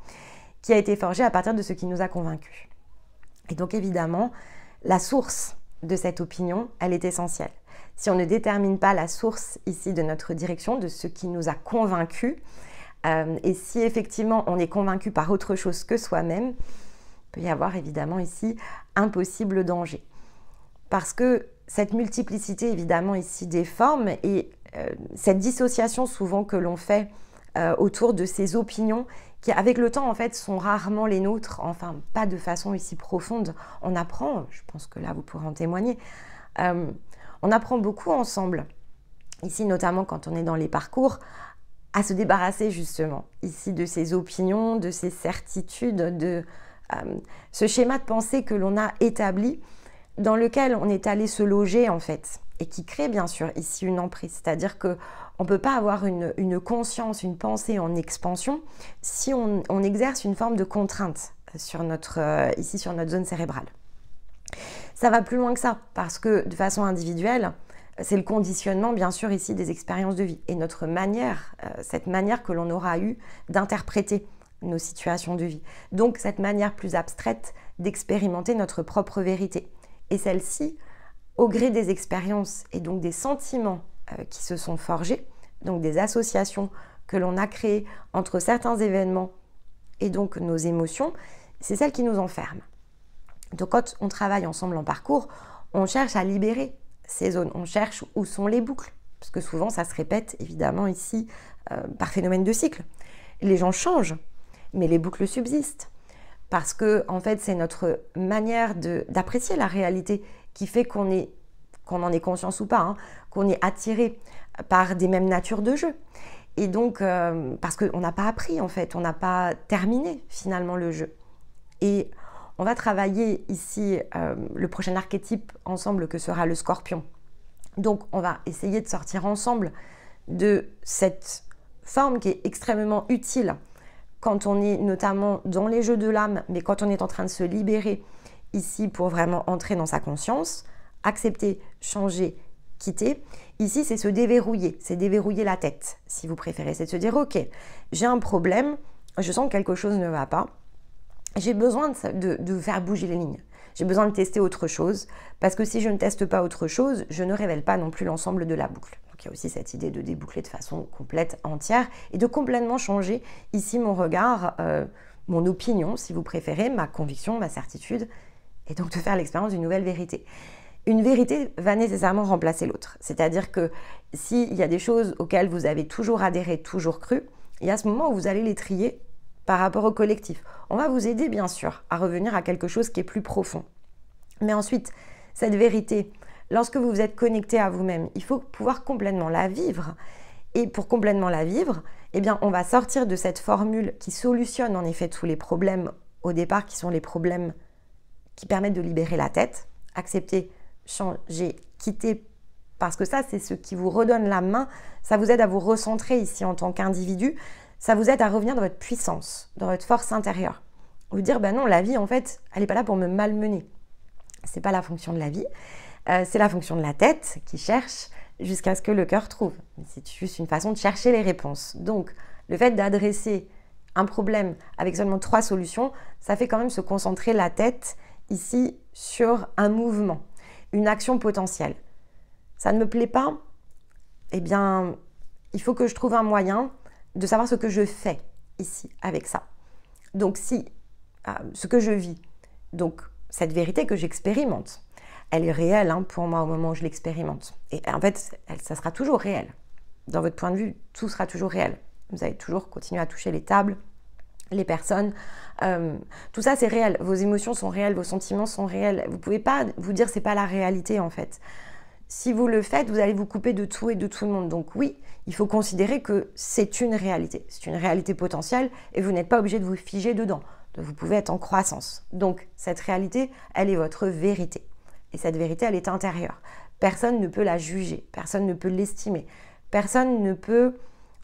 qui a été forgée à partir de ce qui nous a convaincus. Et donc évidemment, la source de cette opinion, elle est essentielle. Si on ne détermine pas la source ici de notre direction, de ce qui nous a convaincus, et si effectivement on est convaincu par autre chose que soi-même, il peut y avoir évidemment ici un possible danger. Parce que cette multiplicité évidemment ici des formes et cette dissociation souvent que l'on fait autour de ces opinions qui avec le temps en fait sont rarement les nôtres, enfin pas de façon ici profonde. On apprend, je pense que là vous pourrez en témoigner, on apprend beaucoup ensemble, ici notamment quand on est dans les parcours, à se débarrasser justement ici de ces opinions, de ces certitudes, de ce schéma de pensée que l'on a établi, dans lequel on est allé se loger en fait, et qui crée bien sûr ici une emprise. C'est-à-dire qu'on ne peut pas avoir une conscience, une pensée en expansion si on exerce une forme de contrainte sur ici sur notre zone cérébrale. Ça va plus loin que ça, parce que de façon individuelle, c'est le conditionnement bien sûr ici des expériences de vie et notre manière, cette manière que l'on aura eu d'interpréter nos situations de vie. Donc cette manière plus abstraite d'expérimenter notre propre vérité. Et celle-ci, au gré des expériences et donc des sentiments qui se sont forgés, donc des associations que l'on a créées entre certains événements et donc nos émotions, c'est celle qui nous enferme. Donc quand on travaille ensemble en parcours, on cherche à libérer ces zones, on cherche où sont les boucles, parce que souvent ça se répète évidemment ici par phénomène de cycle. Les gens changent, mais les boucles subsistent. Parce que en fait, c'est notre manière d'apprécier la réalité qui fait qu'on en ait conscience ou pas, hein, qu'on est attiré par des mêmes natures de jeu. Et donc, parce qu'on n'a pas appris en fait, on n'a pas terminé finalement le jeu. Et on va travailler ici le prochain archétype ensemble que sera le scorpion. Donc, on va essayer de sortir ensemble de cette forme qui est extrêmement utile quand on est notamment dans les jeux de l'âme, mais quand on est en train de se libérer ici pour vraiment entrer dans sa conscience, accepter, changer, quitter. Ici, c'est se déverrouiller, c'est déverrouiller la tête, si vous préférez. C'est de se dire, ok, j'ai un problème, je sens que quelque chose ne va pas, j'ai besoin de faire bouger les lignes. J'ai besoin de tester autre chose, parce que si je ne teste pas autre chose, je ne révèle pas non plus l'ensemble de la boucle. Donc il y a aussi cette idée de déboucler de façon complète, entière, et de complètement changer ici mon regard, mon opinion, si vous préférez, ma conviction, ma certitude, et donc de faire l'expérience d'une nouvelle vérité. Une vérité va nécessairement remplacer l'autre. C'est-à-dire que s'il y a des choses auxquelles vous avez toujours adhéré, toujours cru, il y a ce moment où vous allez les trier par rapport au collectif. On va vous aider bien sûr à revenir à quelque chose qui est plus profond. Mais ensuite, cette vérité, lorsque vous vous êtes connecté à vous-même, il faut pouvoir complètement la vivre. Et pour complètement la vivre, eh bien, on va sortir de cette formule qui solutionne en effet tous les problèmes au départ, qui sont les problèmes qui permettent de libérer la tête, accepter, changer, quitter, parce que ça, c'est ce qui vous redonne la main, ça vous aide à vous recentrer ici en tant qu'individu, ça vous aide à revenir dans votre puissance, dans votre force intérieure. Vous dire, ben non, la vie, en fait, elle n'est pas là pour me malmener. C'est pas la fonction de la vie, c'est la fonction de la tête qui cherche jusqu'à ce que le cœur trouve. C'est juste une façon de chercher les réponses. Donc, le fait d'adresser un problème avec seulement 3 solutions, ça fait quand même se concentrer la tête ici sur un mouvement, une action potentielle. Ça ne me plaît pas, eh bien, il faut que je trouve un moyen de savoir ce que je fais ici avec ça. Donc, si ce que je vis, donc cette vérité que j'expérimente, elle est réelle pour moi au moment où je l'expérimente. Et en fait, ça sera toujours réel. Dans votre point de vue, tout sera toujours réel. Vous allez toujours continuer à toucher les tables, les personnes. Tout ça, c'est réel. Vos émotions sont réelles, vos sentiments sont réels. Vous ne pouvez pas vous dire que ce n'est pas la réalité, en fait. Si vous le faites, vous allez vous couper de tout et de tout le monde. Donc oui, il faut considérer que c'est une réalité. C'est une réalité potentielle et vous n'êtes pas obligé de vous figer dedans. Vous pouvez être en croissance. Donc cette réalité, elle est votre vérité. Et cette vérité, elle est intérieure. Personne ne peut la juger, personne ne peut l'estimer. Personne ne peut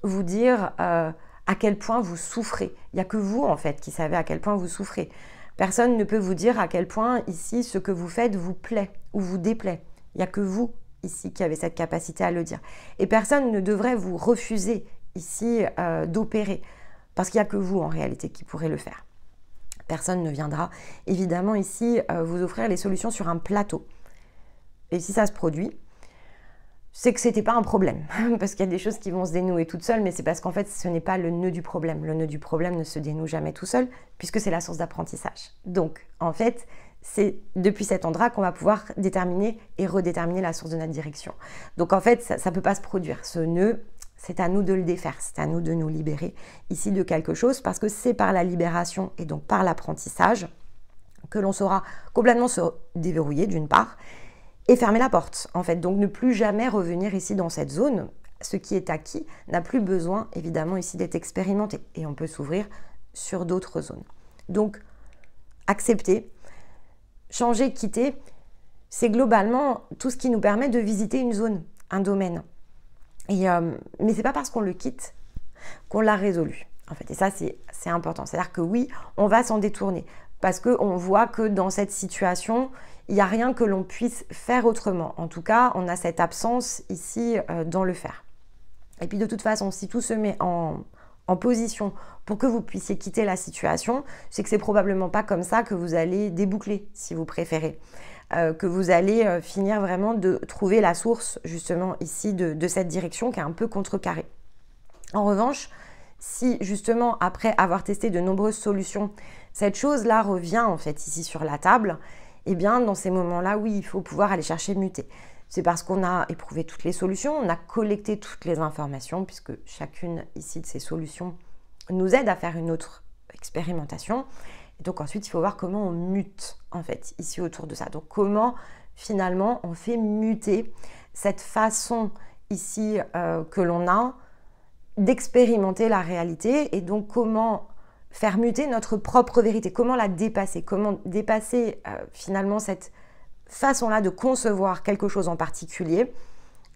vous dire à quel point vous souffrez. Il n'y a que vous, en fait, qui savez à quel point vous souffrez. Personne ne peut vous dire à quel point, ici, ce que vous faites vous plaît ou vous déplaît. Il n'y a que vous, ici, qui avez cette capacité à le dire. Et personne ne devrait vous refuser, ici, d'opérer. Parce qu'il n'y a que vous, en réalité, qui pourrez le faire. Personne ne viendra, évidemment, ici, vous offrir les solutions sur un plateau. Et si ça se produit, c'est que ce n'était pas un problème. Parce qu'il y a des choses qui vont se dénouer toutes seules, mais c'est parce qu'en fait, ce n'est pas le nœud du problème. Le nœud du problème ne se dénoue jamais tout seul, puisque c'est la source d'apprentissage. Donc, en fait, c'est depuis cet endroit qu'on va pouvoir déterminer et redéterminer la source de notre direction. Donc, en fait, ça ne peut pas se produire. Ce nœud, c'est à nous de le défaire, c'est à nous de nous libérer ici de quelque chose, parce que c'est par la libération et donc par l'apprentissage que l'on saura complètement se déverrouiller d'une part et fermer la porte en fait. Donc ne plus jamais revenir ici dans cette zone. Ce qui est acquis n'a plus besoin évidemment ici d'être expérimenté et on peut s'ouvrir sur d'autres zones. Donc accepter, changer, quitter, c'est globalement tout ce qui nous permet de visiter une zone, un domaine. Mais c'est pas parce qu'on le quitte qu'on l'a résolu, en fait. Et ça, c'est important. C'est-à-dire que oui, on va s'en détourner parce qu'on voit que dans cette situation, il n'y a rien que l'on puisse faire autrement. En tout cas, on a cette absence ici dans le faire. Et puis de toute façon, si tout se met en position pour que vous puissiez quitter la situation, c'est que c'est probablement pas comme ça que vous allez déboucler, si vous préférez. Que vous allez finir vraiment de trouver la source justement ici de cette direction qui est un peu contrecarrée. En revanche, si justement après avoir testé de nombreuses solutions, cette chose-là revient en fait ici sur la table, eh bien dans ces moments-là, oui, il faut pouvoir aller chercher muter. C'est parce qu'on a éprouvé toutes les solutions, on a collecté toutes les informations, puisque chacune ici de ces solutions nous aide à faire une autre expérimentation. Et donc ensuite, il faut voir comment on mute en fait ici autour de ça. Donc comment finalement on fait muter cette façon ici que l'on a d'expérimenter la réalité et donc comment faire muter notre propre vérité, comment la dépasser, comment dépasser finalement cette façon-là de concevoir quelque chose en particulier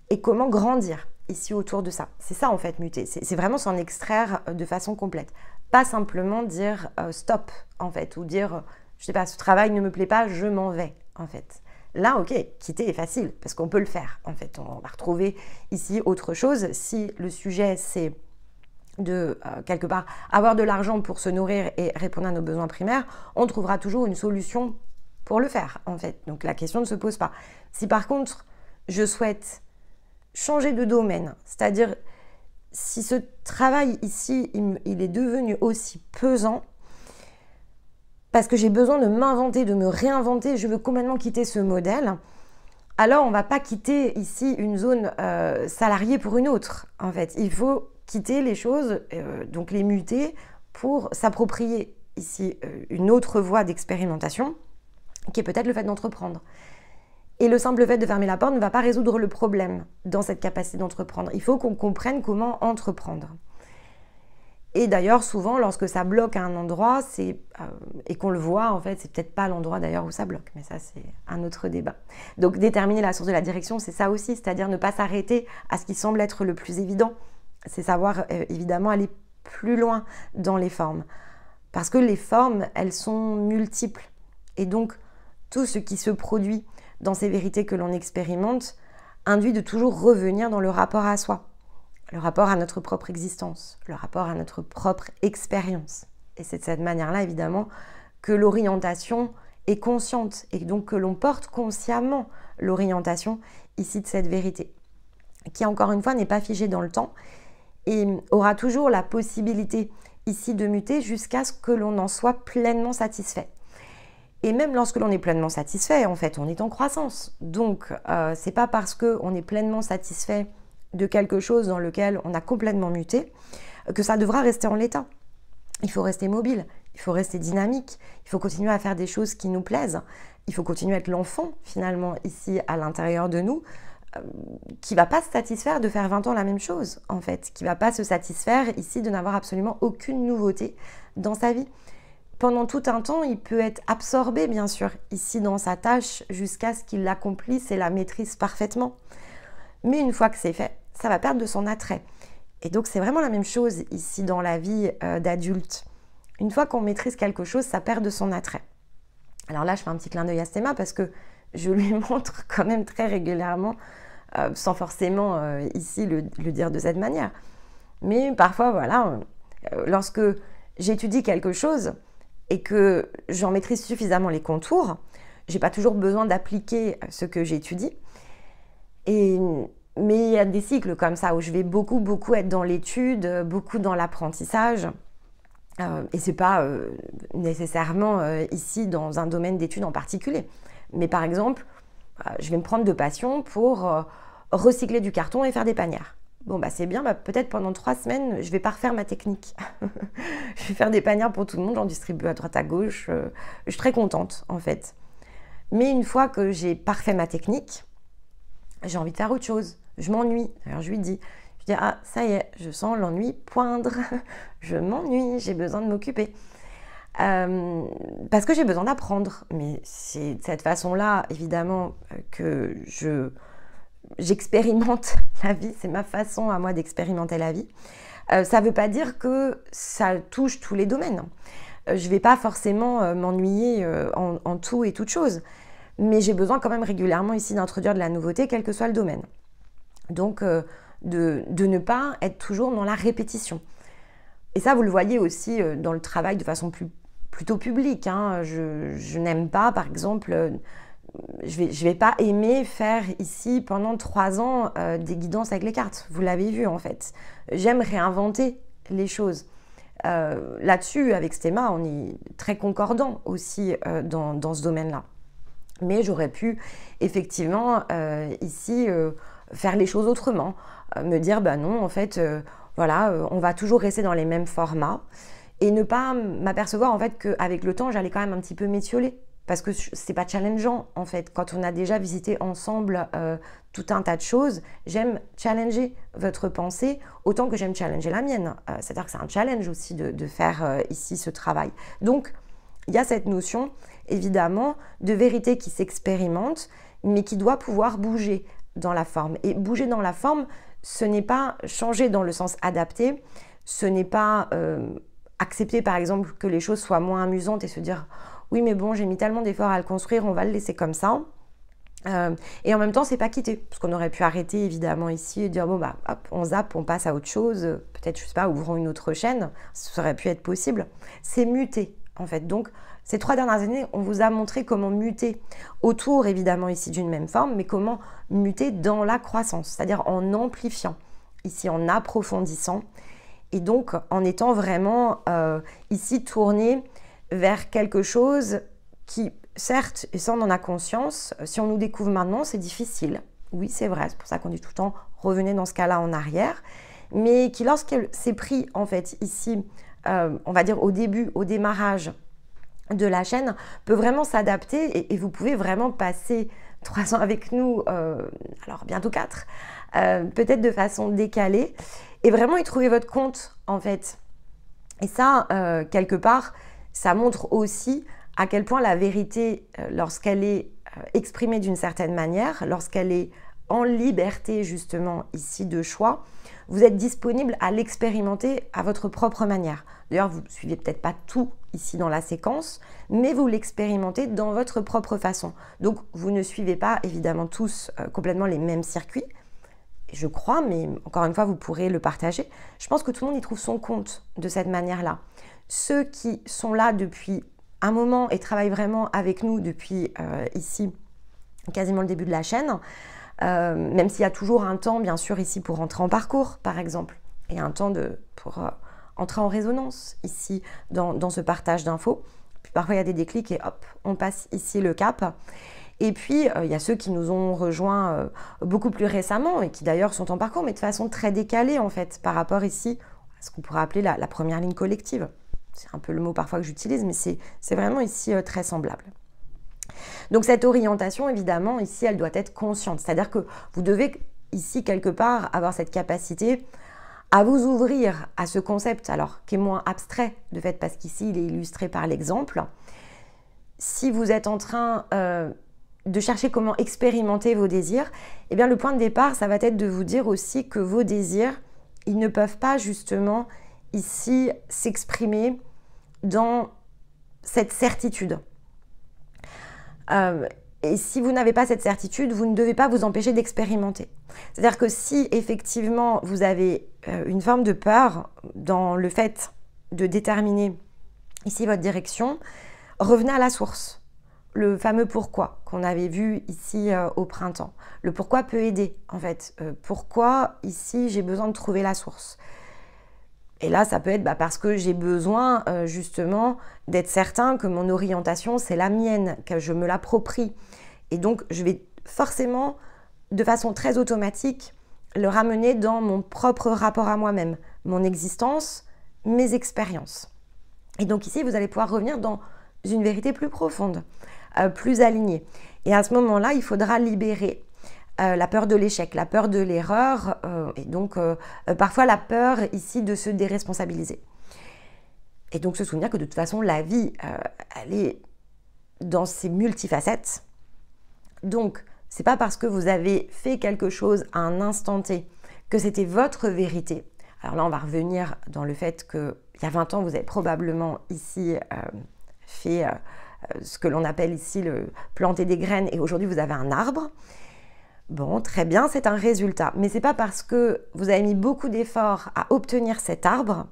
et comment grandir ici autour de ça. C'est ça en fait muter, c'est vraiment s'en extraire de façon complète. Pas simplement dire stop en fait, ou dire je sais pas, ce travail ne me plaît pas, je m'en vais en fait. Là, ok, quitter est facile parce qu'on peut le faire en fait. On va retrouver ici autre chose. Si le sujet c'est de quelque part avoir de l'argent pour se nourrir et répondre à nos besoins primaires, on trouvera toujours une solution pour le faire en fait. Donc la question ne se pose pas. Si par contre je souhaite changer de domaine, c'est-à-dire si ce travail ici il est devenu aussi pesant parce que j'ai besoin de m'inventer, de me réinventer, je veux complètement quitter ce modèle, alors on ne va pas quitter ici une zone salariée pour une autre en fait. Il faut quitter les choses, donc les muter pour s'approprier ici une autre voie d'expérimentation qui est peut-être le fait d'entreprendre. Et le simple fait de fermer la porte ne va pas résoudre le problème dans cette capacité d'entreprendre. Il faut qu'on comprenne comment entreprendre. Et d'ailleurs, souvent, lorsque ça bloque à un endroit, et qu'on le voit, en fait, c'est peut-être pas l'endroit d'ailleurs où ça bloque, mais ça, c'est un autre débat. Donc, déterminer la source de la direction, c'est ça aussi, c'est-à-dire ne pas s'arrêter à ce qui semble être le plus évident. C'est savoir, évidemment, aller plus loin dans les formes. Parce que les formes, elles sont multiples. Et donc, tout ce qui se produit dans ces vérités que l'on expérimente induit de toujours revenir dans le rapport à soi. Le rapport à notre propre existence, le rapport à notre propre expérience. Et c'est de cette manière-là, évidemment, que l'orientation est consciente et donc que l'on porte consciemment l'orientation ici de cette vérité, qui encore une fois n'est pas figée dans le temps et aura toujours la possibilité ici de muter jusqu'à ce que l'on en soit pleinement satisfait. Et même lorsque l'on est pleinement satisfait, en fait, on est en croissance. Donc, c'est pas parce qu'on est pleinement satisfait de quelque chose dans lequel on a complètement muté, que ça devra rester en l'état. Il faut rester mobile, il faut rester dynamique, il faut continuer à faire des choses qui nous plaisent, il faut continuer à être l'enfant finalement ici à l'intérieur de nous, qui ne va pas se satisfaire de faire 20 ans la même chose en fait, qui ne va pas se satisfaire ici de n'avoir absolument aucune nouveauté dans sa vie. Pendant tout un temps, il peut être absorbé bien sûr ici dans sa tâche jusqu'à ce qu'il l'accomplisse et la maîtrise parfaitement. Mais une fois que c'est fait, ça va perdre de son attrait. Et donc, c'est vraiment la même chose ici dans la vie d'adulte. Une fois qu'on maîtrise quelque chose, ça perd de son attrait. Alors là, je fais un petit clin d'œil à Stéma parce que je lui montre quand même très régulièrement, sans forcément ici le dire de cette manière. Mais parfois, voilà, lorsque j'étudie quelque chose et que j'en maîtrise suffisamment les contours, j'ai pas toujours besoin d'appliquer ce que j'étudie. Mais il y a des cycles comme ça où je vais beaucoup être dans l'étude, beaucoup dans l'apprentissage. Et c'est pas nécessairement ici dans un domaine d'études en particulier. Mais par exemple, je vais me prendre de passion pour recycler du carton et faire des panières. Bon, bah c'est bien, peut-être pendant 3 semaines, je vais pas refaire ma technique. Je vais faire des panières pour tout le monde, j'en distribue à droite à gauche. Je suis très contente en fait. Mais une fois que j'ai parfait ma technique, j'ai envie de faire autre chose. Je m'ennuie. Alors je lui dis, ah ça y est, je sens l'ennui poindre. Je m'ennuie, j'ai besoin de m'occuper. Parce que j'ai besoin d'apprendre. Mais c'est de cette façon-là, évidemment, que j'expérimente la vie. C'est ma façon à moi d'expérimenter la vie. Ça ne veut pas dire que ça touche tous les domaines. Je ne vais pas forcément m'ennuyer en tout et toute chose. Mais j'ai besoin quand même régulièrement ici d'introduire de la nouveauté, quel que soit le domaine. Donc, de ne pas être toujours dans la répétition. Et ça, vous le voyez aussi dans le travail de façon plutôt publique. Hein. Je n'aime pas, par exemple, je vais pas aimer faire ici pendant 3 ans des guidances avec les cartes. Vous l'avez vu en fait. J'aime réinventer les choses. Là-dessus, avec Stéma, on est très concordants aussi dans ce domaine-là. Mais j'aurais pu effectivement ici faire les choses autrement, me dire bah non en fait voilà on va toujours rester dans les mêmes formats et ne pas m'apercevoir en fait qu'avec le temps j'allais quand même un petit peu m'étioler parce que c'est pas challengeant en fait quand on a déjà visité ensemble tout un tas de choses. J'aime challenger votre pensée autant que j'aime challenger la mienne, c'est-à-dire que c'est un challenge aussi de faire ici ce travail. Donc il y a cette notion évidemment de vérité qui s'expérimente mais qui doit pouvoir bouger dans la forme. Et bouger dans la forme, ce n'est pas changer dans le sens adapté, ce n'est pas accepter par exemple que les choses soient moins amusantes et se dire « oui mais bon, j'ai mis tellement d'efforts à le construire, on va le laisser comme ça ». Et en même temps, c'est pas quitter, parce qu'on aurait pu arrêter évidemment ici et dire bon bah hop, on zappe, on passe à autre chose, peut-être je sais pas, ouvrons une autre chaîne, ça aurait pu être possible. C'est muter en fait. Donc ces 3 dernières années, on vous a montré comment muter autour évidemment ici d'une même forme, mais comment muter dans la croissance, c'est-à-dire en amplifiant, ici en approfondissant, et donc en étant vraiment ici tourné vers quelque chose qui, certes, et ça on en a conscience, si on nous découvre maintenant, c'est difficile. Oui, c'est vrai, c'est pour ça qu'on dit tout le temps, revenez dans ce cas-là en arrière. Mais qui, lorsqu'elle s'est pris, en fait, ici, on va dire au début, au démarrage de la chaîne, peut vraiment s'adapter et vous pouvez vraiment passer 3 ans avec nous, alors bientôt 4, peut-être de façon décalée, et vraiment y trouver votre compte, en fait. Et ça, quelque part, ça montre aussi à quel point la vérité, lorsqu'elle est exprimée d'une certaine manière, lorsqu'elle est en liberté justement ici de choix, vous êtes disponible à l'expérimenter à votre propre manière. D'ailleurs, vous ne suivez peut-être pas tout ici dans la séquence, mais vous l'expérimentez dans votre propre façon. Donc, vous ne suivez pas évidemment tous complètement les mêmes circuits, je crois, mais encore une fois, vous pourrez le partager. Je pense que tout le monde y trouve son compte de cette manière-là. Ceux qui sont là depuis un moment et travaillent vraiment avec nous depuis ici quasiment le début de la chaîne, même s'il y a toujours un temps bien sûr ici pour entrer en parcours par exemple, et un temps pour entrer en résonance ici dans ce partage d'infos. Puis parfois il y a des déclics et hop, on passe ici le cap. Et puis il y a ceux qui nous ont rejoints beaucoup plus récemment et qui d'ailleurs sont en parcours, mais de façon très décalée en fait par rapport ici à ce qu'on pourrait appeler la première ligne collective. C'est un peu le mot parfois que j'utilise, mais c'est vraiment ici très semblable. Donc cette orientation, évidemment, ici, elle doit être consciente. C'est-à-dire que vous devez ici, quelque part, avoir cette capacité à vous ouvrir à ce concept, alors qui est moins abstrait, de fait, parce qu'ici, il est illustré par l'exemple. Si vous êtes en train de chercher comment expérimenter vos désirs, eh bien, le point de départ, ça va être de vous dire aussi que vos désirs, ils ne peuvent pas, justement, ici, s'exprimer dans cette certitude. Et si vous n'avez pas cette certitude, vous ne devez pas vous empêcher d'expérimenter. C'est-à-dire que si effectivement vous avez une forme de peur dans le fait de déterminer ici votre direction, revenez à la source. Le fameux pourquoi qu'on avait vu ici au printemps. Le pourquoi peut aider en fait. Pourquoi ici j'ai besoin de trouver la source. Et là, ça peut être parce que j'ai besoin justement d'être certain que mon orientation, c'est la mienne, que je me l'approprie. Et donc, je vais forcément, de façon très automatique, le ramener dans mon propre rapport à moi-même, mon existence, mes expériences. Et donc ici, vous allez pouvoir revenir dans une vérité plus profonde, plus alignée. Et à ce moment-là, il faudra libérer la peur de l'échec, la peur de l'erreur et donc parfois la peur ici de se déresponsabiliser. Et donc se souvenir que de toute façon la vie, elle est dans ses multifacettes. Donc c'est pas parce que vous avez fait quelque chose à un instant T que c'était votre vérité. Alors là on va revenir dans le fait qu'il y a 20 ans vous avez probablement ici fait ce que l'on appelle ici le planter des graines et aujourd'hui vous avez un arbre. Bon, très bien, c'est un résultat. Mais ce n'est pas parce que vous avez mis beaucoup d'efforts à obtenir cet arbre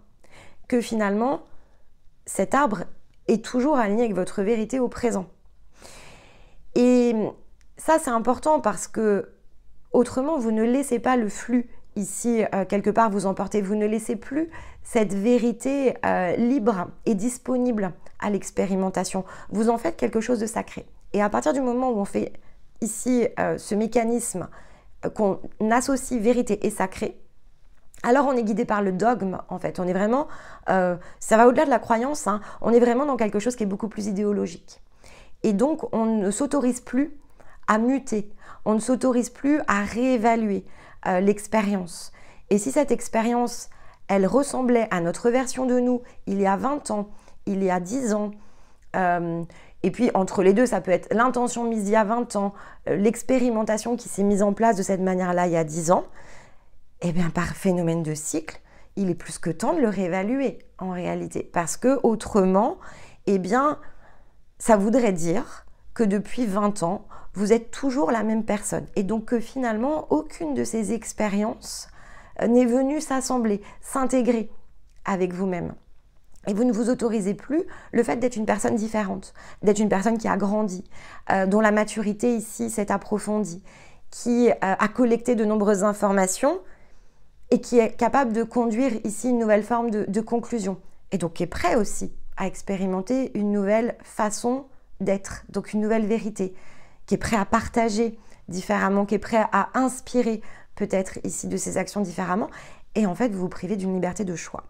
que finalement, cet arbre est toujours aligné avec votre vérité au présent. Et ça, c'est important parce que autrement, vous ne laissez pas le flux ici, quelque part, vous emporter. Vous ne laissez plus cette vérité libre et disponible à l'expérimentation. Vous en faites quelque chose de sacré. Et à partir du moment où on fait ici ce mécanisme qu'on associe vérité et sacré, alors on est guidé par le dogme en fait. On est vraiment, ça va au-delà de la croyance, hein, on est vraiment dans quelque chose qui est beaucoup plus idéologique. Et donc on ne s'autorise plus à muter, on ne s'autorise plus à réévaluer l'expérience. Et si cette expérience, elle ressemblait à notre version de nous il y a 20 ans, il y a 10 ans, Et puis entre les deux, ça peut être l'intention mise il y a 20 ans, l'expérimentation qui s'est mise en place de cette manière-là il y a 10 ans. Eh bien, par phénomène de cycle, il est plus que temps de le réévaluer en réalité. Parce que autrement, eh bien, ça voudrait dire que depuis 20 ans, vous êtes toujours la même personne. Et donc que finalement, aucune de ces expériences n'est venue s'assembler, s'intégrer avec vous-même. Et vous ne vous autorisez plus le fait d'être une personne différente, d'être une personne qui a grandi, dont la maturité ici s'est approfondie, qui a collecté de nombreuses informations et qui est capable de conduire ici une nouvelle forme de conclusion. Et donc qui est prêt aussi à expérimenter une nouvelle façon d'être, donc une nouvelle vérité, qui est prêt à partager différemment, qui est prêt à inspirer peut-être ici de ses actions différemment. Et en fait, vous vous privez d'une liberté de choix.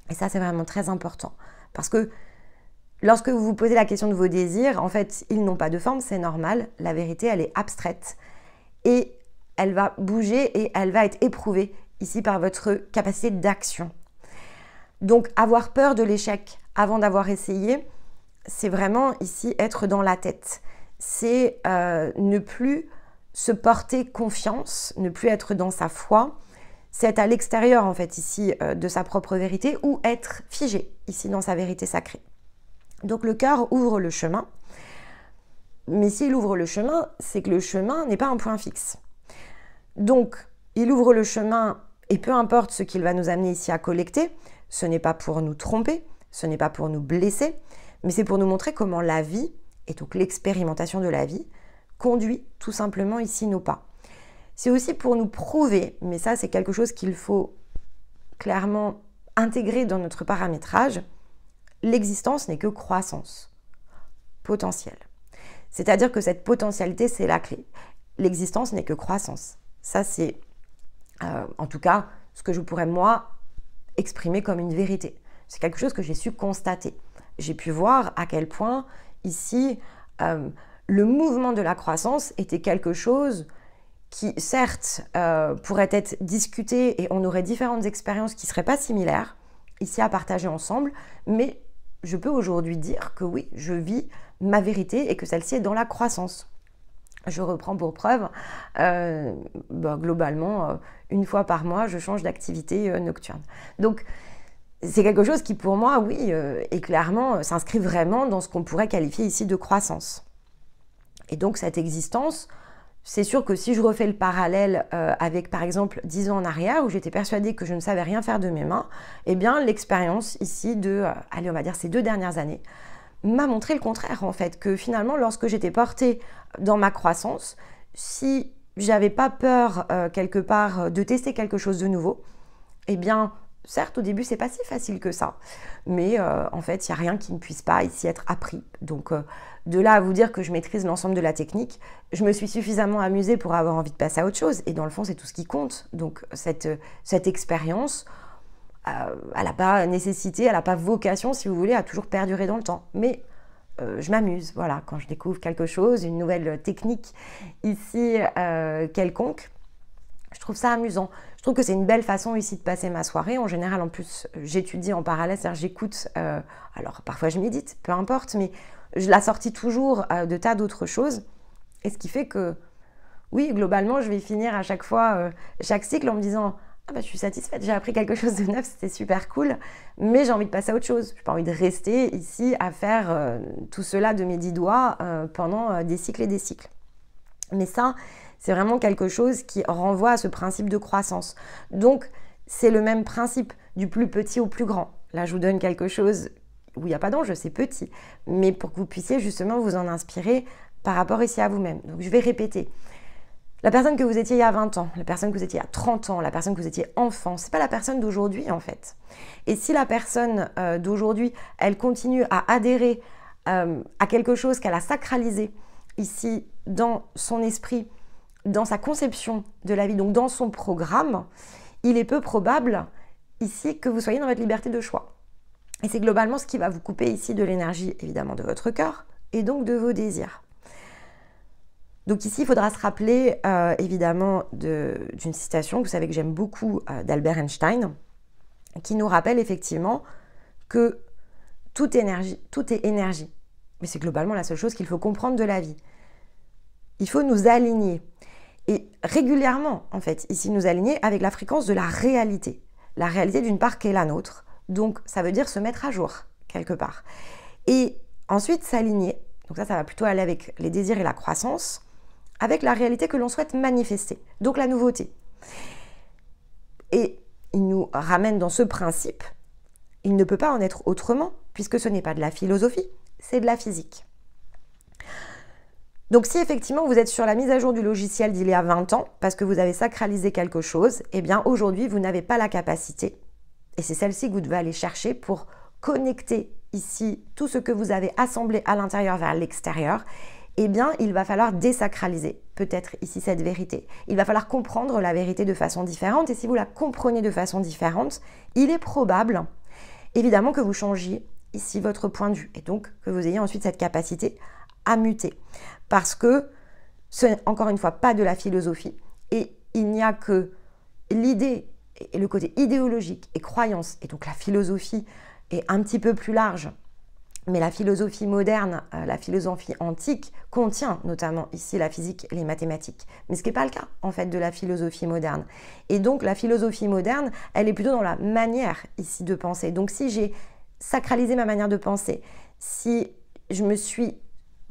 Et ça, c'est vraiment très important. Parce que lorsque vous vous posez la question de vos désirs, en fait, ils n'ont pas de forme, c'est normal. La vérité, elle est abstraite. Et elle va bouger et elle va être éprouvée ici par votre capacité d'action. Donc, avoir peur de l'échec avant d'avoir essayé, c'est vraiment ici être dans la tête. C'est ne plus se porter confiance, ne plus être dans sa foi. C'est être à l'extérieur, en fait, ici, de sa propre vérité ou être figé, ici, dans sa vérité sacrée. Donc, le cœur ouvre le chemin. Mais s'il ouvre le chemin, c'est que le chemin n'est pas un point fixe. Donc, il ouvre le chemin et peu importe ce qu'il va nous amener ici à collecter, ce n'est pas pour nous tromper, ce n'est pas pour nous blesser, mais c'est pour nous montrer comment la vie, et donc l'expérimentation de la vie, conduit tout simplement ici nos pas. C'est aussi pour nous prouver, mais ça c'est quelque chose qu'il faut clairement intégrer dans notre paramétrage, l'existence n'est que croissance potentielle. C'est-à-dire que cette potentialité, c'est la clé. L'existence n'est que croissance. Ça c'est, en tout cas, ce que je pourrais moi exprimer comme une vérité. C'est quelque chose que j'ai su constater. J'ai pu voir à quel point ici, le mouvement de la croissance était quelque chose qui, certes, pourrait être discuté et on aurait différentes expériences qui ne seraient pas similaires, ici à partager ensemble, mais je peux aujourd'hui dire que oui, je vis ma vérité et que celle-ci est dans la croissance. Je reprends pour preuve, globalement, une fois par mois, je change d'activité nocturne. Donc, c'est quelque chose qui, pour moi, oui, et clairement, s'inscrit vraiment dans ce qu'on pourrait qualifier ici de croissance. Et donc, cette existence, c'est sûr que si je refais le parallèle avec, par exemple, 10 ans en arrière, où j'étais persuadée que je ne savais rien faire de mes mains, eh bien, l'expérience ici de, allez, on va dire ces 2 dernières années, m'a montré le contraire, en fait, que finalement, lorsque j'étais portée dans ma croissance, si j'avais pas peur, quelque part, de tester quelque chose de nouveau, eh bien, certes, au début, c'est pas si facile que ça, mais en fait, il n'y a rien qui ne puisse pas ici être appris. Donc, de là à vous dire que je maîtrise l'ensemble de la technique, je me suis suffisamment amusée pour avoir envie de passer à autre chose. Et dans le fond, c'est tout ce qui compte. Donc, cette expérience, elle n'a pas nécessité, elle n'a pas vocation, si vous voulez, à toujours perdurer dans le temps. Mais je m'amuse, voilà, quand je découvre quelque chose, une nouvelle technique ici quelconque, je trouve ça amusant. Je trouve que c'est une belle façon ici de passer ma soirée. En général, en plus, j'étudie en parallèle, c'est-à-dire j'écoute, alors parfois je médite, peu importe, mais je l'assortis toujours de tas d'autres choses. Et ce qui fait que, oui, globalement, je vais finir à chaque fois, chaque cycle en me disant « Ah bah, je suis satisfaite, j'ai appris quelque chose de neuf, c'était super cool, mais j'ai envie de passer à autre chose. Je n'ai pas envie de rester ici à faire tout cela de mes 10 doigts pendant des cycles et des cycles. » Mais ça, c'est vraiment quelque chose qui renvoie à ce principe de croissance. Donc, c'est le même principe du plus petit au plus grand. Là, je vous donne quelque chose où il n'y a pas d'enjeu, c'est petit, mais pour que vous puissiez justement vous en inspirer par rapport ici à vous-même. Donc, je vais répéter. La personne que vous étiez il y a 20 ans, la personne que vous étiez il y a 30 ans, la personne que vous étiez enfant, ce n'est pas la personne d'aujourd'hui en fait. Et si la personne d'aujourd'hui, elle continue à adhérer à quelque chose qu'elle a sacralisé ici dans son esprit, dans sa conception de la vie, donc dans son programme, il est peu probable ici que vous soyez dans votre liberté de choix. Et c'est globalement ce qui va vous couper ici de l'énergie, évidemment, de votre cœur et donc de vos désirs. Donc ici, il faudra se rappeler évidemment d'une citation, vous savez que j'aime beaucoup, d'Albert Einstein, qui nous rappelle effectivement que tout est énergie. Mais c'est globalement la seule chose qu'il faut comprendre de la vie. Il faut nous aligner. Et régulièrement, en fait, ici nous aligner avec la fréquence de la réalité. La réalité d'une part qui est la nôtre. Donc, ça veut dire se mettre à jour, quelque part. Et ensuite, s'aligner. Donc ça va plutôt aller avec les désirs et la croissance, avec la réalité que l'on souhaite manifester. Donc la nouveauté. Et il nous ramène dans ce principe. Il ne peut pas en être autrement, puisque ce n'est pas de la philosophie, c'est de la physique. Donc si effectivement vous êtes sur la mise à jour du logiciel d'il y a 20 ans, parce que vous avez sacralisé quelque chose, eh bien aujourd'hui vous n'avez pas la capacité, et c'est celle-ci que vous devez aller chercher pour connecter ici tout ce que vous avez assemblé à l'intérieur vers l'extérieur, eh bien il va falloir désacraliser peut-être ici cette vérité. Il va falloir comprendre la vérité de façon différente, et si vous la comprenez de façon différente, il est probable évidemment que vous changiez ici votre point de vue, et donc que vous ayez ensuite cette capacité à muter. Parce que ce n'est encore une fois pas de la philosophie et il n'y a que l'idée et le côté idéologique et croyance, et donc la philosophie est un petit peu plus large, mais la philosophie moderne, la philosophie antique contient notamment ici la physique et les mathématiques. Mais ce qui n'est pas le cas en fait de la philosophie moderne. Et donc la philosophie moderne, elle est plutôt dans la manière ici de penser. Donc si j'ai sacralisé ma manière de penser, si je me suis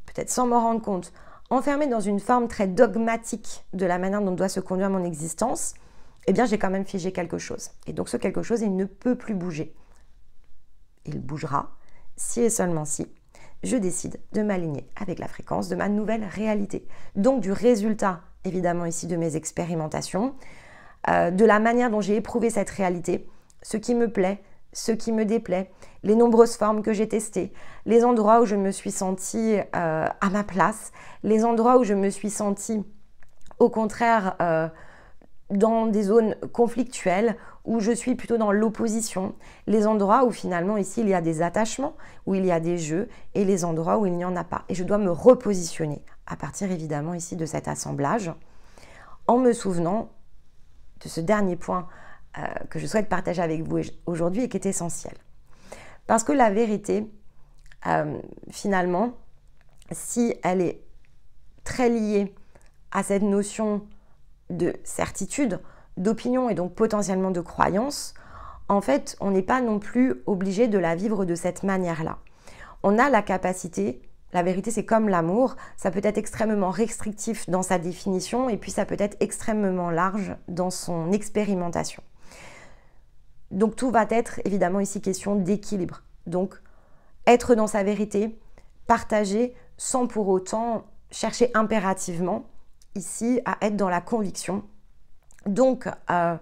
peut-être sans m'en rendre compte, enfermée dans une forme très dogmatique de la manière dont doit se conduire mon existence, eh bien j'ai quand même figé quelque chose. Et donc ce quelque chose, il ne peut plus bouger. Il bougera si et seulement si je décide de m'aligner avec la fréquence de ma nouvelle réalité. Donc du résultat, évidemment ici, de mes expérimentations, de la manière dont j'ai éprouvé cette réalité, ce qui me plaît, ce qui me déplaît, les nombreuses formes que j'ai testées, les endroits où je me suis sentie à ma place, les endroits où je me suis sentie au contraire dans des zones conflictuelles, où je suis plutôt dans l'opposition, les endroits où finalement ici il y a des attachements, où il y a des jeux, et les endroits où il n'y en a pas. Et je dois me repositionner à partir évidemment ici de cet assemblage, en me souvenant de ce dernier point que je souhaite partager avec vous aujourd'hui et qui est essentiel. Parce que la vérité, finalement, si elle est très liée à cette notion de certitude, d'opinion et donc potentiellement de croyance, en fait, on n'est pas non plus obligé de la vivre de cette manière-là. On a la capacité, la vérité c'est comme l'amour, ça peut être extrêmement restrictif dans sa définition et puis ça peut être extrêmement large dans son expérimentation. Donc tout va être évidemment ici question d'équilibre. Donc être dans sa vérité, partager sans pour autant chercher impérativement ici à être dans la conviction. Donc à